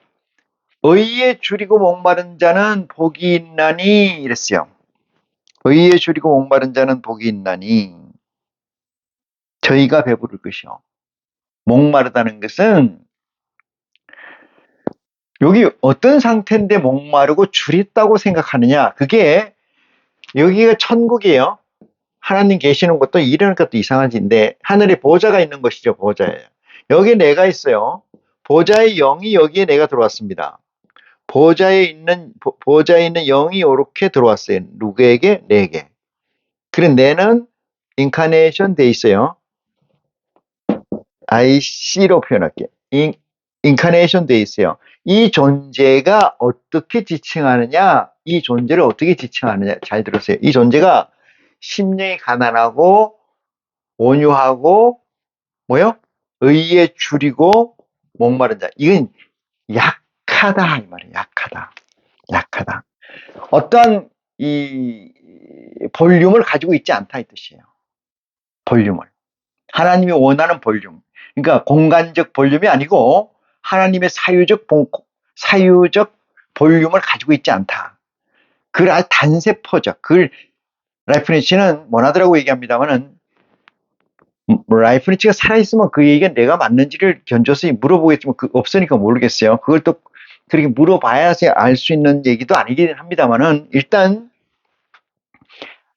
의에 줄이고 목마른 자는 복이 있나니 이랬어요. 의에 줄이고 목마른 자는 복이 있나니 저희가 배부를 것이요. 목마르다는 것은 여기 어떤 상태인데 목마르고 줄였다고 생각하느냐. 그게 여기가 천국이에요. 하나님 계시는 것도 이런 것도 이상한지인데 하늘에 보좌가 있는 것이죠. 보좌에. 여기 내가 있어요. 보좌의 영이 여기에 내가 들어왔습니다. 보좌에 있는 영이 이렇게 들어왔어요. 누구에게? 내게. 그래 내는 인카네이션 돼 있어요. IC로 표현할게. 인카네이션 돼 있어요. 이 존재가 어떻게 지칭하느냐? 이 존재를 어떻게 지칭하느냐? 잘 들으세요. 이 존재가 심령이 가난하고 온유하고 뭐요? 의에 줄이고 목마른 자. 이건 약하다 이 말이에요. 약하다. 어떠한 이 볼륨을 가지고 있지 않다 이 뜻이에요. 볼륨을. 하나님이 원하는 볼륨. 그러니까 공간적 볼륨이 아니고 하나님의 사유적 볼륨을 가지고 있지 않다. 그걸 아주 단세포죠. 그걸 라이프니치는 모나드라고 얘기합니다만은 라이프니치가 살아있으면 그 얘기가 내가 맞는지를 견조히 물어보겠지만 없으니까 모르겠어요. 그걸 또 그렇게 물어봐야 알 수 있는 얘기도 아니긴 합니다만은 일단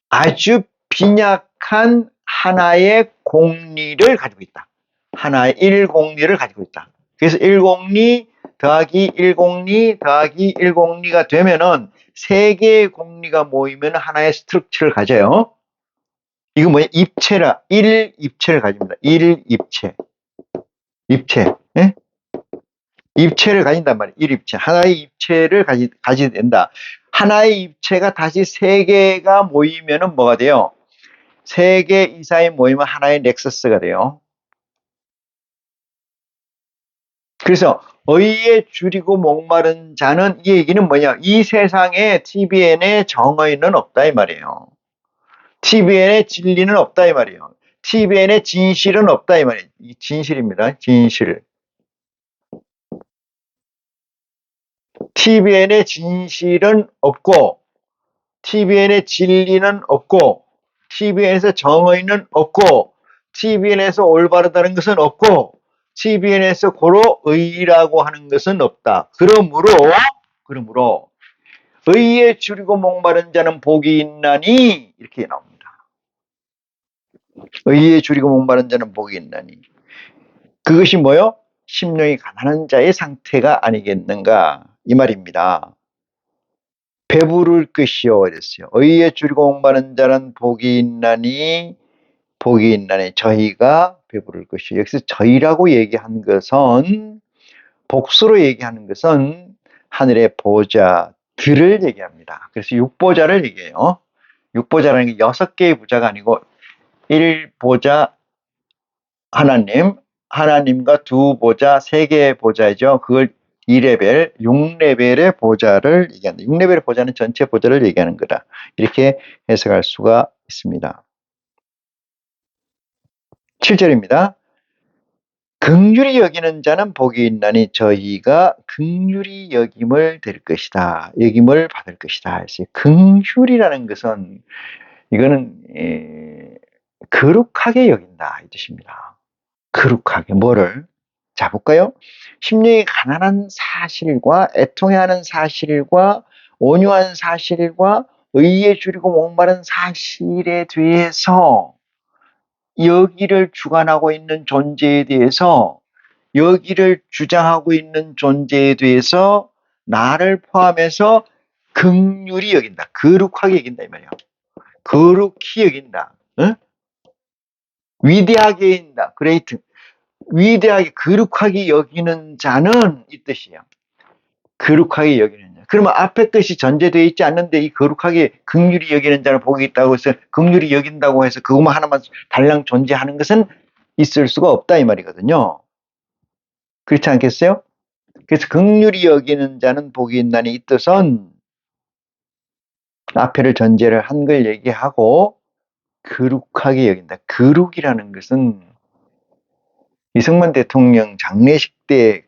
아주 빈약한 하나의 공리를 가지고 있다. 하나의 1공리를 가지고 있다. 그래서 1공리 더하기 1공리 더하기 1공리가 되면은 3개의 공리가 모이면 하나의 스트럭처를 가져요. 이거 뭐야? 입체라. 1입체를 가집니다. 1입체. 입체. 예? 입체를 가진단 말이에요. 1입체. 하나의 입체를 가지게 된다. 하나의 입체가 다시 3개가 모이면은 뭐가 돼요? 3개 이상이 모이면 하나의 넥서스가 돼요. 그래서 의에 줄이고 목마른 자는 이 얘기는 뭐냐? 이 세상에 TBN에 정의는 없다 이 말이에요. TBN에 진리는 없다 이 말이에요. TBN에 진실은 없다 이 말이에요. 이 진실입니다. 진실. TBN에 진실은 없고 TBN에 진리는 없고 TBN에서 정의는 없고 TBN에서 올바르다는 것은 없고 TBN에서 고로 의라고 하는 것은 없다. 그러므로 의에 줄이고 목마른 자는 복이 있나니 이렇게 나옵니다. 의에 줄이고 목마른 자는 복이 있나니 그것이 뭐요? 심령이 가난한 자의 상태가 아니겠는가. 이 말입니다. 배부를 것이요 이랬어요. 의에 줄이고 목마른 자는 복이 있나니 저희가 배부를 것이요. 여기서 저희라고 얘기한 것은 복수로 얘기하는 것은 하늘의 보좌들을 얘기합니다. 그래서 육보좌를 얘기해요. 육보좌라는 게 6개의 보좌가 아니고 1보좌 하나님과 2보좌, 3개의 보좌죠. 그걸 2레벨, 6레벨의 보좌를 얘기한다. 6레벨의 보좌는 전체 보좌를 얘기하는 거다. 이렇게 해석할 수가 있습니다. 7절입니다. 긍휼히 여기는 자는 복이 있나니 저희가 긍휼히 여김을 될 것이다. 여김을 받을 것이다. 그래서 긍휼이라는 것은 이거는 거룩하게 여긴다 이 뜻입니다. 거룩하게 뭐를? 자 볼까요? 심령이 가난한 사실과 애통해하는 사실과 온유한 사실과 의에 줄이고 목마른 사실에 대해서 여기를 주관하고 있는 존재에 대해서 여기를 주장하고 있는 존재에 대해서 나를 포함해서 긍휼히 여긴다. 거룩하게 여긴다 이 말이야. 거룩히 여긴다. 응? 위대하게 여긴다. 그레이트. 위대하게 거룩하게 여기는 자는 이 뜻이에요. 거룩하게 여기는 자. 그러면 앞에 뜻이 전제되어 있지 않는데 이 거룩하게 긍휼히 여기는 자는 복이 있다고 해서 긍휼히 여긴다고 해서 그것만 하나만 달랑 존재하는 것은 있을 수가 없다 이 말이거든요. 그렇지 않겠어요? 그래서 긍휼히 여기는 자는 복이 있나니 이 뜻은 앞에를 전제를 한 걸 얘기하고 거룩하게 여긴다. 거룩이라는 것은 이승만 대통령 장례식 때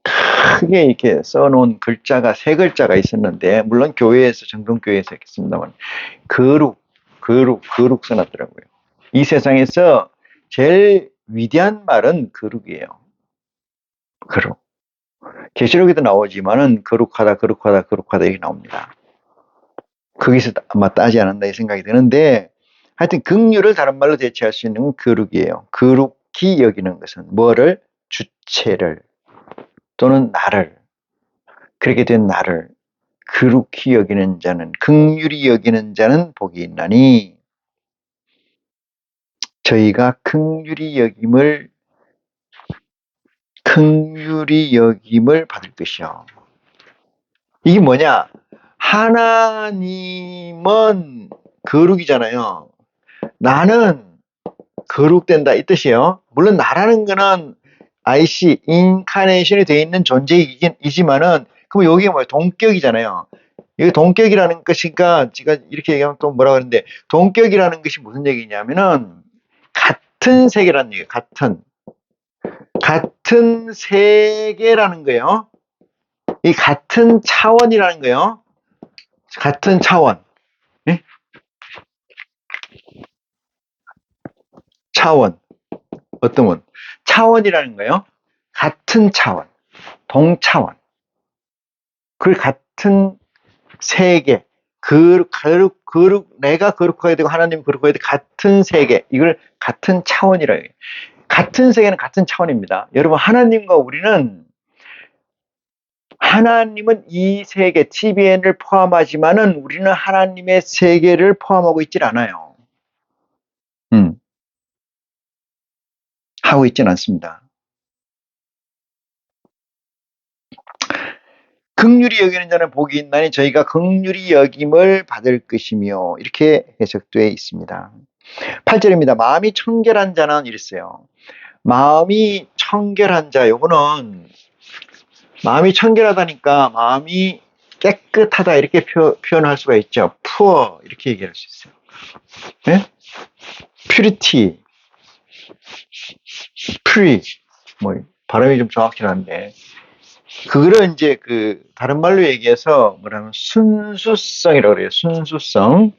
크게 이렇게 써놓은 글자가 3글자가 있었는데 물론 교회에서 정동교회에서 했습니다만 거룩 써놨더라고요. 이 세상에서 제일 위대한 말은 거룩이에요. 거룩. 계시록에도 나오지만은 거룩하다 이렇게 나옵니다. 거기서 아마 따지 않았나 이 생각이 드는데 하여튼 긍휼을 다른 말로 대체할 수 있는 건 거룩이에요. 거룩히 여기는 것은 뭐를? 주체를 또는 나를 그렇게 된 나를 거룩히 여기는 자는 긍휼히 여기는 자는 복이 있나니 저희가 긍휼히 여김을 받을 것이요. 이게 뭐냐? 하나님은 거룩이잖아요. 나는 거룩된다 이 뜻이에요. 물론 나라는 거는 IC, 인카네이션이 되어 있는 존재이지만은 그럼 여기가 뭐예요? 동격이잖아요. 이게 동격이라는 것이니까 제가 이렇게 얘기하면 또 뭐라고 하는데 동격이라는 것이 무슨 얘기냐면은 같은 세계라는 얘기예요. 같은 세계라는 거예요. 이 같은 차원이라는 거예요. 같은 차원. 예? 차원. 어떤 원? 차원이라는 거예요. 같은 차원. 동차원. 그 같은 세계. 내가 거룩하게 되고 하나님 거룩하게 되고 같은 세계. 이걸 같은 차원이라 해요. 같은 세계는 같은 차원입니다. 여러분 하나님은 이 세계 TBN을 포함하지만은 우리는 하나님의 세계를 포함하고 있질 않아요. 하고 있진 않습니다. 긍휼히 여기는 자는 복이 있나니 저희가 긍휼히 여김을 받을 것이며 이렇게 해석되어 있습니다. 8절입니다. 마음이 청결한 자는 이랬어요. 마음이 청결한 자 요거는 마음이 청결하다니까 마음이 깨끗하다 이렇게 표현할 수가 있죠. pure 이렇게 얘기할 수 있어요. 네? purity, pure 뭐 발음이 좀 정확히 한데 그거를 이제 다른 말로 얘기해서 뭐라면 순수성이라고 그래요. 순수성.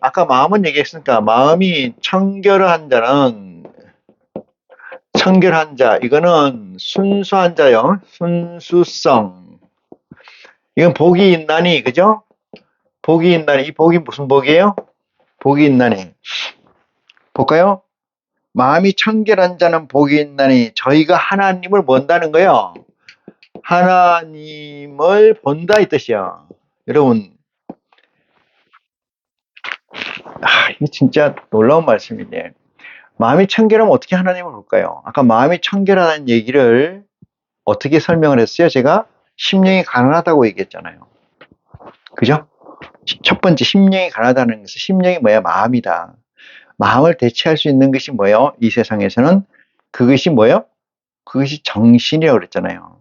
아까 마음은 얘기했으니까 마음이 청결한 자, 이거는 순수한 자요. 순수성. 이건 복이 있나니, 그죠? 복이 있나니. 이 복이 무슨 복이에요? 복이 있나니. 볼까요? 마음이 청결한 자는 복이 있나니 저희가 하나님을 뭔다는 거예요? 하나님을 본다 이 뜻이야. 여러분, 이게 진짜 놀라운 말씀이네. 마음이 청결하면 어떻게 하나님을 볼까요? 아까 마음이 청결하다는 얘기를 어떻게 설명을 했어요? 제가 심령이 가난하다고 얘기했잖아요. 그죠? 첫 번째, 심령이 가난하다는 것은 심령이 뭐야? 마음이다. 마음을 대체할 수 있는 것이 뭐예요? 이 세상에서는 그것이 뭐예요? 그것이 정신이라고 그랬잖아요.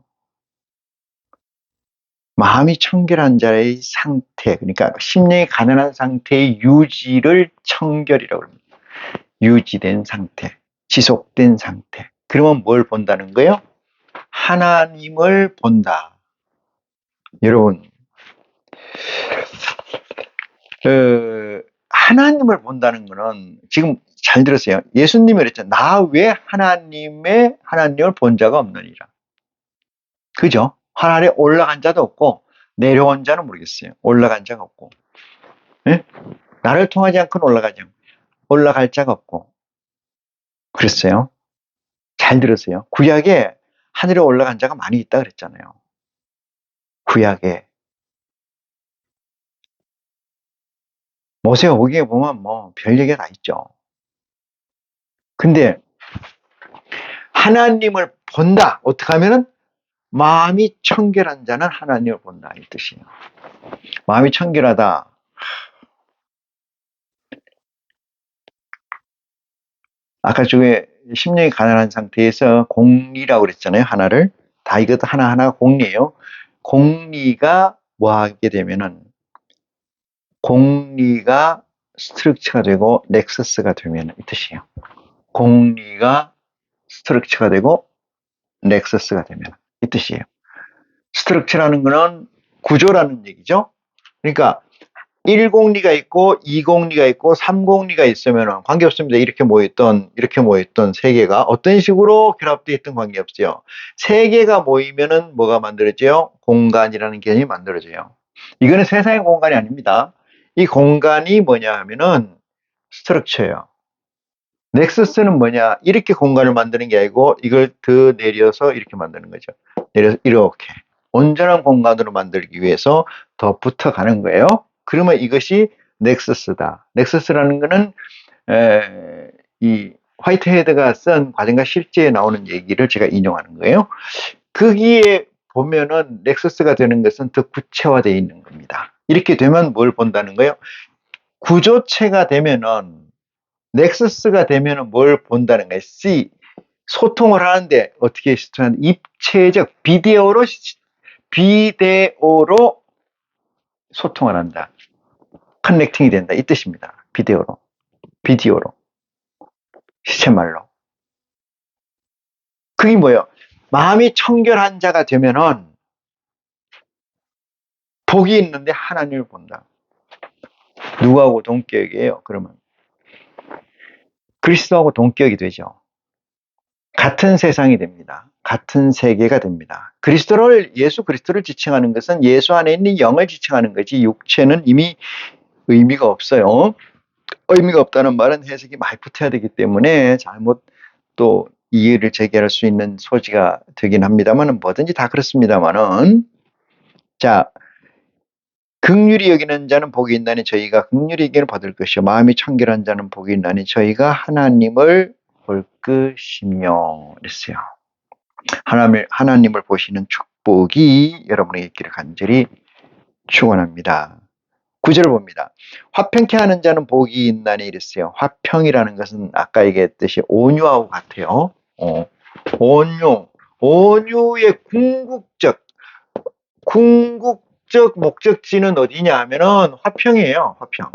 마음이 청결한 자의 상태, 그러니까 심령이 가난한 상태의 유지를 청결이라고 합니다. 유지된 상태, 지속된 상태. 그러면 뭘 본다는 거예요? 하나님을 본다. 여러분, 하나님을 본다는 거는 지금 잘 들으세요. 예수님이 그랬잖아요. 나 외 하나님을 본 자가 없느니라. 그죠? 하늘에 올라간 자도 없고 내려온 자는 모르겠어요. 올라간 자가 없고. 네? 나를 통하지 않고는 올라갈 자가 없고. 그랬어요. 잘 들으세요. 구약에 하늘에 올라간 자가 많이 있다 그랬잖아요. 구약에. 모세오경에 보면 뭐 별 얘기가 다 있죠. 근데 하나님을 본다. 어떻게 하면은 마음이 청결한 자는 하나님을 본다 이 뜻이에요. 마음이 청결하다. 아까 저게 심령이 가난한 상태에서 공리라고 그랬잖아요. 하나를. 다 이것도 하나하나 공리예요. 공리가 뭐 하게 되면은 공리가 스트럭처가 되고 넥서스가 되면 이 뜻이에요. 공리가 스트럭처가 되고 넥서스가 되면 이 뜻이에요. 스트럭처라는 거는 구조라는 얘기죠. 그러니까 1공리가 있고 2공리가 있고 3공리가 있으면 관계없습니다. 이렇게 모였던 세 개가 어떤 식으로 결합되어 있던 관계없어요. 세 개가 모이면은 뭐가 만들어져요? 공간이라는 개념이 만들어져요. 이거는 세상의 공간이 아닙니다. 이 공간이 뭐냐 하면은 스트럭처예요. 넥서스는 뭐냐? 이렇게 공간을 만드는 게 아니고 이걸 더 내려서 이렇게 만드는 거죠. 내려서 이렇게 온전한 공간으로 만들기 위해서 더 붙어가는 거예요. 그러면 이것이 넥서스다. 넥서스라는 거는 이 화이트헤드가 쓴 과정과 실제에 나오는 얘기를 제가 인용하는 거예요. 거기에 보면은 넥서스가 되는 것은 더 구체화되어 있는 겁니다. 이렇게 되면 뭘 본다는 거예요? 구조체가 되면은 넥서스가 되면은 뭘 본다는 거예요? 소통을 하는데 어떻게 소통하는 입체적 비디오로 소통을 한다. 커넥팅이 된다 이 뜻입니다. 비디오로 시체말로. 그게 뭐예요? 마음이 청결한 자가 되면은 복이 있는데 하나님을 본다. 누구하고 동격이에요? 그러면 그리스도하고 동격이 되죠. 같은 세상이 됩니다. 같은 세계가 됩니다. 예수 그리스도를 지칭하는 것은 예수 안에 있는 영을 지칭하는 거지 육체는 이미 의미가 없어요. 의미가 없다는 말은 해석이 많이 붙어야 되기 때문에 잘못 또 이해를 제기할 수 있는 소지가 되긴 합니다만 뭐든지 다 그렇습니다만은 자 긍휼히 여기는 자는 복이 있나니 저희가 긍휼히 여기를 받을 것이요 마음이 청결한 자는 복이 있나니 저희가 하나님을 볼 것이며 그랬어요. 하나님을 보시는 축복이 여러분에게 있기를 간절히 축원합니다. 9절을 봅니다. 화평케 하는 자는 복이 있나니 이랬어요. 화평이라는 것은 아까 얘기했듯이 온유하고 같아요. 온유의 궁극적 목적지는 어디냐 하면은 화평이에요. 화평.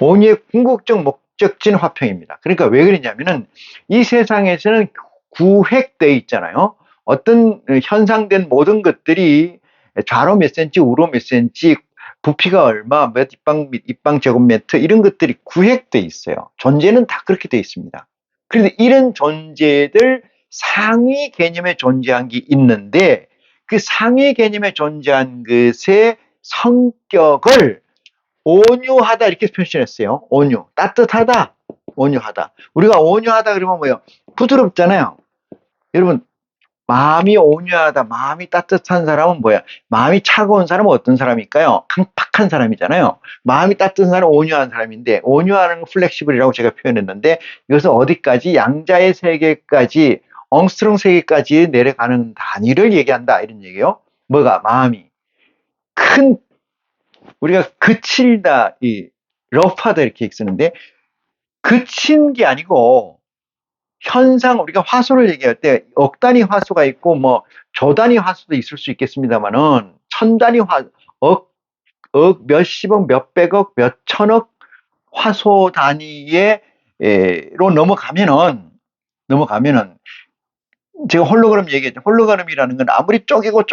온유의 궁극적 목적지는 화평입니다. 그러니까 왜 그러냐면은 이 세상에서는 구획되어 있잖아요. 어떤 현상된 모든 것들이 좌로 몇 센치, 우로 몇 센치, 부피가 얼마, 몇 입방 제곱미터 이런 것들이 구획되어 있어요. 존재는 다 그렇게 되어 있습니다. 그런데 이런 존재들 상위 개념에 존재한 게 있는데 그 상위 개념에 존재한 것의 성격을 온유하다 이렇게 표현했어요. 온유, 따뜻하다, 온유하다. 우리가 온유하다 그러면 뭐예요? 부드럽잖아요. 여러분 마음이 온유하다, 마음이 따뜻한 사람은 뭐야? 마음이 차가운 사람은 어떤 사람일까요? 강팍한 사람이잖아요. 마음이 따뜻한 사람은 온유한 사람인데, 온유하는 플렉시블이라고 제가 표현했는데, 이것은 어디까지? 양자의 세계까지, 엉스트롱 세계까지 내려가는 단위를 얘기한다, 이런 얘기예요. 뭐가? 마음이. 큰, 우리가 그칠다, 러프하다 이렇게 쓰는데, 그친 게 아니고, 현상, 우리가 화소를 얘기할 때 억 단위 화소가 있고 뭐 조 단위 화소도 있을 수 있겠습니다만은 천 단위 억 몇십억, 몇백억, 몇천억 화소 단위의 로 넘어가면은 제가 홀로그램 얘기했죠. 홀로그램이라는 건 아무리 쪼개도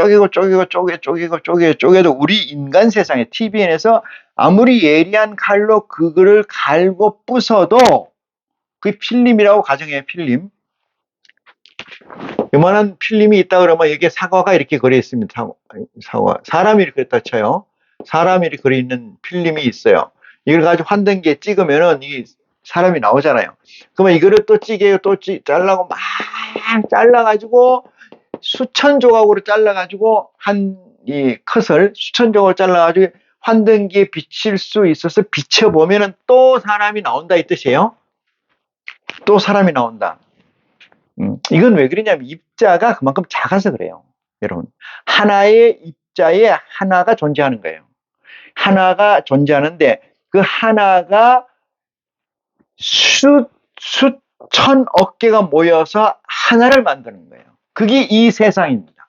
우리 인간 세상에 TVN에서 아무리 예리한 칼로 그거를 갈고 부숴도 그게 필름이라고 가정해요. 필름. 요만한 필름이 있다 그러면 여기에 사과가 이렇게 걸려 있습니다. 사과. 사람이 이렇게 있다 쳐요. 사람이 이렇게 걸려 있는 필름이 있어요. 이걸 가지고 환등기에 찍으면은 이 사람이 나오잖아요. 그러면 이거를 또 찌개요, 잘라고 막 잘라가지고 수천 조각으로 잘라가지고 이 컷을 수천 조각으로 잘라가지고 환등기에 비칠 수 있어서 비춰보면은 또 사람이 나온다 이 뜻이에요. 또 사람이 나온다. 이건 왜 그러냐면 입자가 그만큼 작아서 그래요. 여러분. 하나의 입자에 하나가 존재하는 거예요. 하나가 존재하는데 그 하나가 수천억 개가 모여서 하나를 만드는 거예요. 그게 이 세상입니다.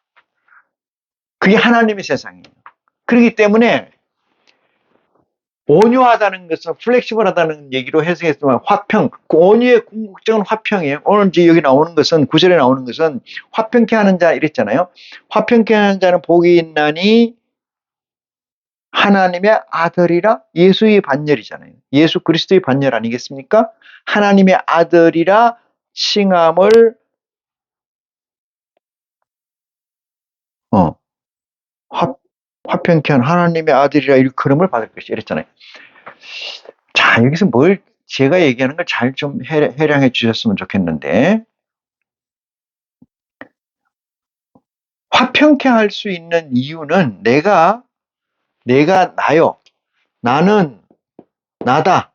그게 하나님의 세상이에요. 그렇기 때문에 온유하다는 것은 플렉시블하다는 얘기로 해석했지만 화평, 그 온유의 궁극적인 화평이에요. 오늘 이제 여기 나오는 것은 구절에 나오는 것은 화평케 하는 자 이랬잖아요. 화평케 하는 자는 복이 있나니 하나님의 아들이라 예수의 반열이잖아요. 예수 그리스도의 반열 아니겠습니까? 하나님의 아들이라 칭함을 화평케 한 하나님의 아들이라 일컬음을 받을 것이 이랬잖아요. 자, 여기서 뭘 제가 얘기하는 걸 잘 좀 해량해 주셨으면 좋겠는데 화평케 할 수 있는 이유는 내가 나요. 나는 나다.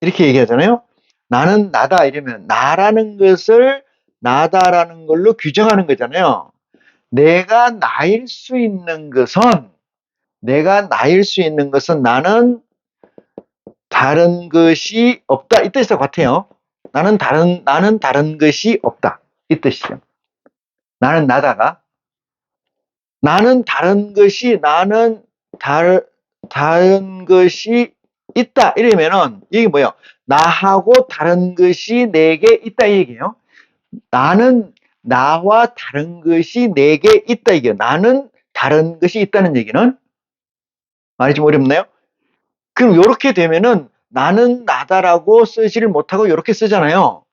이렇게 얘기하잖아요. 나는 나다 이러면 나라는 것을 나다라는 걸로 규정하는 거잖아요. 내가 나일 수 있는 것은 나는 다른 것이 없다. 이 뜻과 같아요. 나는 다른 것이 없다. 이 뜻이죠. 나는 나다가 나는 다른 것이 있다. 이러면은 이게 뭐예요? 나하고 다른 것이 내게 있다 이 얘기예요. 나와 다른 것이 내게 있다 이게요. 나는 다른 것이 있다는 얘기는 말이 좀 어렵나요? 그럼 이렇게 되면은 나는 나다라고 쓰지를 못하고 이렇게 쓰잖아요.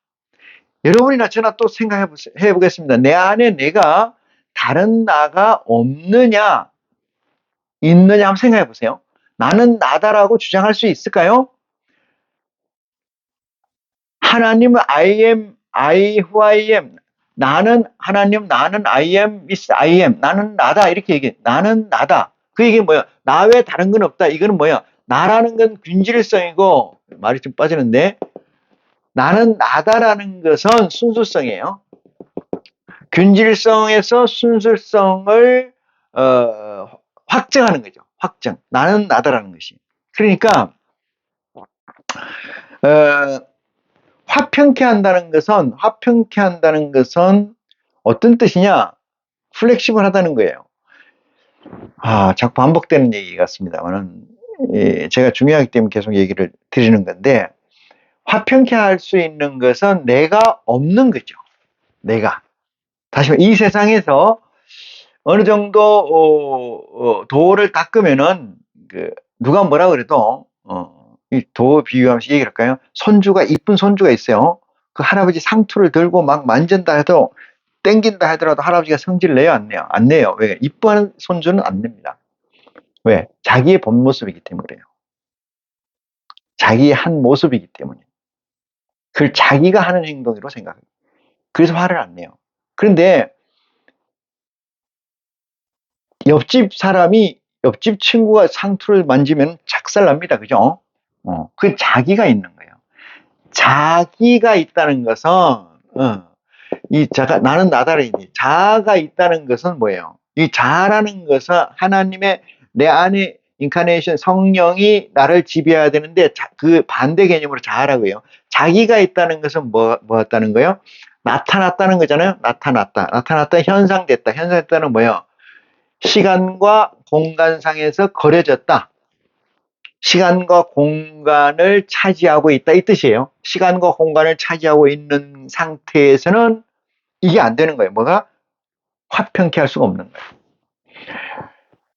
여러분이나 저나 또 생각해 보겠습니다. 내 안에 내가 다른 나가 없느냐 있느냐 한번 생각해 보세요. 나는 나다라고 주장할 수 있을까요? 하나님은 I who I am. 나는 하나님, 나는 I am is I am. 나는 나다 이렇게 얘기해. 나는 나다. 그 얘기는 뭐야? 나 외에 다른 건 없다. 이거는 뭐야? 나라는 건 균질성이고 말이 좀 빠지는데 나는 나다라는 것은 순수성이에요. 균질성에서 순수성을 확정하는 거죠. 확정. 나는 나다라는 것이. 그러니까 화평케 한다는 것은 어떤 뜻이냐? 플렉시블하다는 거예요. 자꾸 반복되는 얘기 같습니다만은 제가 중요하기 때문에 계속 얘기를 드리는 건데 화평케 할 수 있는 것은 내가 없는 거죠. 내가. 다시 말해 이 세상에서 어느 정도 도를 닦으면은 누가 뭐라 그래도 이 도 비유하면서 얘기를 할까요? 이쁜 손주가 있어요. 그 할아버지 상투를 들고 막 만진다 해도 땡긴다 하더라도 할아버지가 성질 내요, 안 내요? 안 내요. 왜? 이뻐하는 손주는 안 냅니다. 왜? 자기의 본 모습이기 때문에 그래요. 자기의 한 모습이기 때문에. 그걸 자기가 하는 행동으로 생각해요. 그래서 화를 안 내요. 그런데 옆집 사람이, 옆집 친구가 상투를 만지면 작살납니다. 그죠? 그 자기가 있는 거예요. 자기가 있다는 것은, 나는 나다라이지. 자아가 있다는 것은 뭐예요? 이 자라는 것은 하나님의 내 안에 인카네이션 성령이 나를 지배해야 되는데 그 반대 개념으로 자아라고 해요. 자기가 있다는 것은 뭐였다는 거예요? 나타났다는 거잖아요. 나타났다, 현상됐다. 현상됐다는 뭐예요? 시간과 공간상에서 거려졌다. 시간과 공간을 차지하고 있다, 이 뜻이에요. 시간과 공간을 차지하고 있는 상태에서는 이게 안 되는 거예요. 뭐가? 화평케 할 수가 없는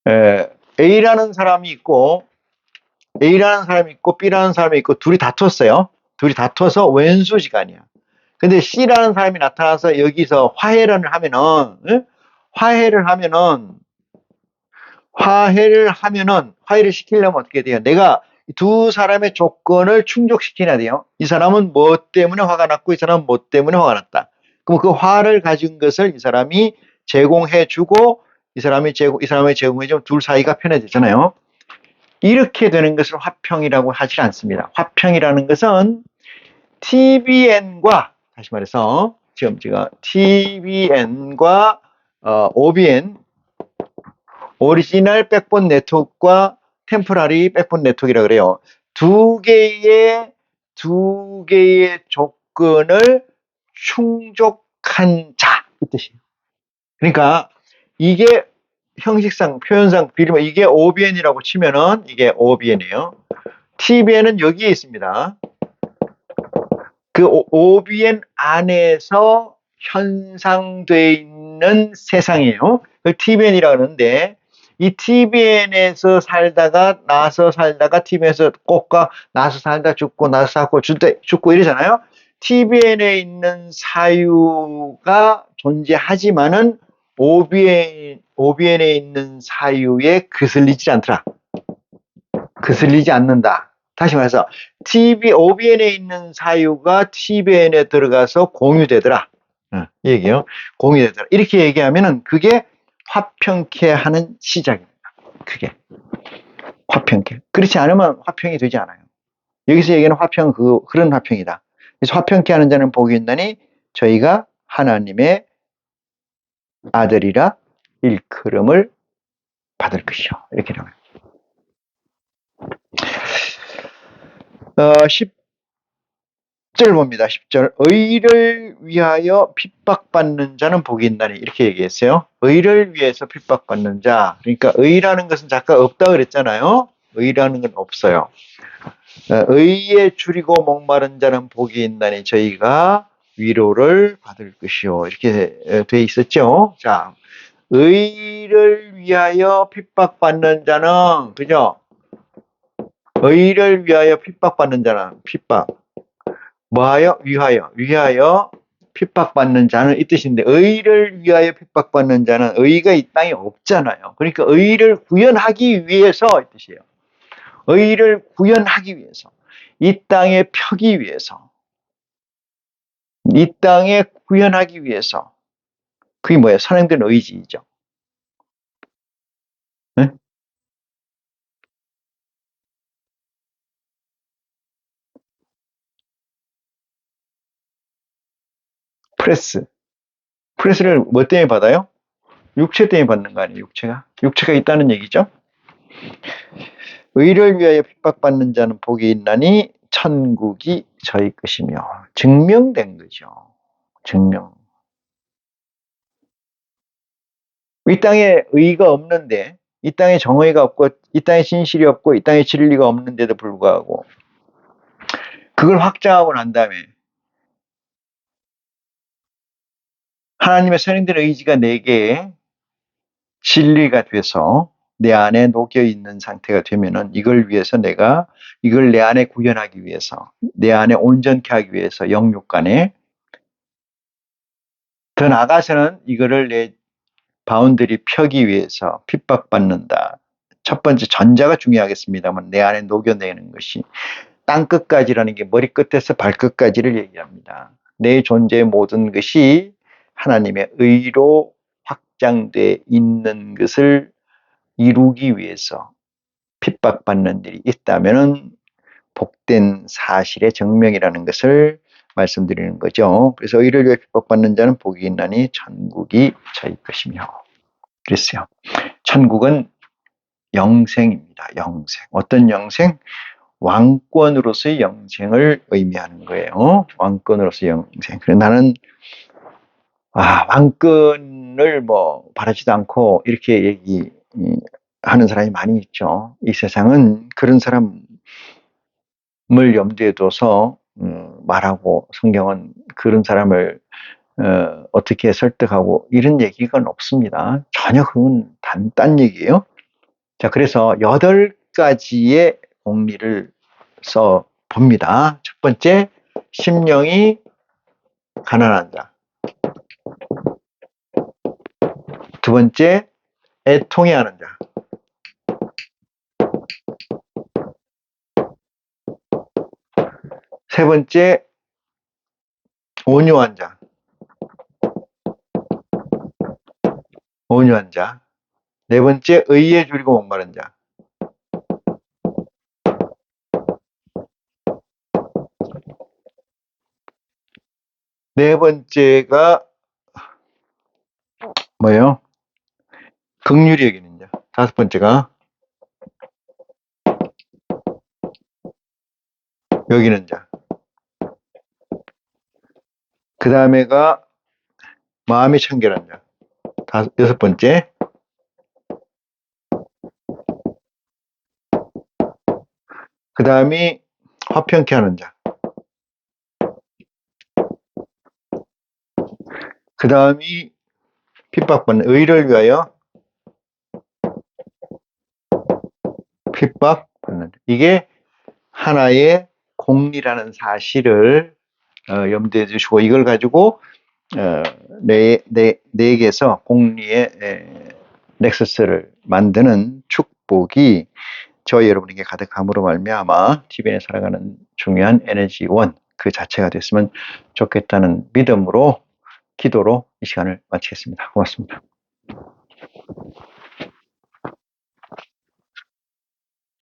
거예요. A라는 사람이 있고 B라는 사람이 있고 둘이 다퉜어요. 둘이 다퉈서 왼수지간이야. 근데 C라는 사람이 나타나서 여기서 화해를 하면은, 화해를 시키려면 어떻게 돼요? 내가 두 사람의 조건을 충족시켜야 돼요. 이 사람은 뭐 때문에 화가 났고 이 사람은 뭐 때문에 화가 났다. 그럼 그 화를 가진 것을 이 사람이 제공해주고 이 사람이 제공해주면 둘 사이가 편해지잖아요. 이렇게 되는 것을 화평이라고 하지 않습니다. 화평이라는 것은 TBN과, 다시 말해서 지금 제가 TBN과 OBN, 오리지널 백본 네트워크와 템포라리 백본 네트워크라고 그래요. 두 개의 조건을 충족한 자, 이 뜻이에요. 그러니까 이게 형식상, 표현상 비례면 이게 OBN이라고 치면은 이게 OBN이에요. TBN은 여기에 있습니다. 그 OBN 안에서 현상되어 있는 세상이에요. 그 TBN이라고 하는데, 이 TBN에서 살다가 나서 살다가 TBN에서 꽃과 나서 살다 죽고 나서 살고 죽고 이러잖아요. TBN에 있는 사유가 존재하지만은 OBN에 있는 사유에 거슬리지 않더라. 거슬리지 않는다. 다시 말해서 OBN에 있는 사유가 TBN에 들어가서 공유되더라. 이 얘기요. 공유되더라. 이렇게 얘기하면은 그게 화평케 하는 시작입니다. 그게 화평케. 그렇지 않으면 화평이 되지 않아요. 여기서 얘기하는 화평, 그런 화평이다. 그래서 화평케 하는 자는 복이 있나니 저희가 하나님의 아들이라 일컬음을 받을 것이요. 이렇게 나와요. 10절 봅니다. 10절. 의를 위하여 핍박받는 자는 복이 있나니, 이렇게 얘기했어요. 의를 위해서 핍박받는 자. 그러니까 의라는 것은 잠깐 없다 그랬잖아요. 의라는 건 없어요. 의에 줄이고 목마른 자는 복이 있나니 저희가 위로를 받을 것이요. 이렇게 돼 있었죠. 자, 의를 위하여 핍박받는 자는, 그죠? 의를 위하여 핍박받는 자는, 뭐하여? 위하여 핍박받는 자는 이 뜻인데, 의를 위하여 핍박받는 자는 의가 이 땅에 없잖아요. 그러니까 의를 구현하기 위해서 이 뜻이에요. 의를 구현하기 위해서, 이 땅에 펴기 위해서, 이 땅에 구현하기 위해서. 그게 뭐예요? 선행된 의지이죠. 네? 프레스를 뭐 때문에 받아요? 육체 때문에 받는 거 아니에요? 육체가 있다는 얘기죠. 의를 위하여 핍박받는 자는 복이 있나니 천국이 저희 것이며. 증명된 거죠. 증명. 이 땅에 의가 없는데, 이 땅에 정의가 없고, 이 땅에 진실이 없고, 이 땅에 진리가 없는데도 불구하고 그걸 확장하고 난 다음에 하나님의 선행된 의지가 내게 진리가 돼서 내 안에 녹여 있는 상태가 되면은 이걸 내 안에 구현하기 위해서, 내 안에 온전케 하기 위해서, 영육간에 더 나아가서는 이거를 내 바운더리 펴기 위해서 핍박받는다. 첫 번째 전자가 중요하겠습니다만 내 안에 녹여내는 것이, 땅끝까지라는 게 머리끝에서 발끝까지를 얘기합니다. 내 존재의 모든 것이 하나님의 의로 확장돼 있는 것을 이루기 위해서 핍박받는 일이 있다면은 복된 사실의 증명이라는 것을 말씀드리는 거죠. 그래서 의를 위해 핍박받는 자는 복이 있나니 천국이 저희 것이며. 그랬어요. 천국은 영생입니다. 영생. 어떤 영생? 왕권으로서의 영생을 의미하는 거예요. 왕권으로서의 영생. 그래서 나는 왕권을 바라지도 않고 이렇게 얘기하는 사람이 많이 있죠. 이 세상은 그런 사람을 염두에 둬서 말하고, 성경은 그런 사람을 어떻게 설득하고 이런 얘기가 없습니다. 전혀 그건 딴 얘기예요. 자, 그래서 8가지의 공리를 써 봅니다. 첫 번째, 심령이 가난한 자. 두 번째, 애통해하는 자. 세 번째, 온유한 자. 온유한 자. 네 번째, 의에 줄이고 목마른 자. 네 번째가 뭐예요? 긍휼히 여기는 자. 다섯 번째가 여기는 자. 그 다음에가 마음이 청결한 자. 여섯 번째, 그 다음이 화평케 하는 자. 그 다음이 핍박받는, 의를 위하여 핍박받는 자. 이게 하나의 공리라는 사실을 염두에 두시고, 이걸 가지고 내게서 공리의 넥서스를 만드는 축복이 저희 여러분에게 가득함으로 말미암아 TVN에 살아가는 중요한 에너지원 그 자체가 됐으면 좋겠다는 믿음으로, 기도로 이 시간을 마치겠습니다. 고맙습니다.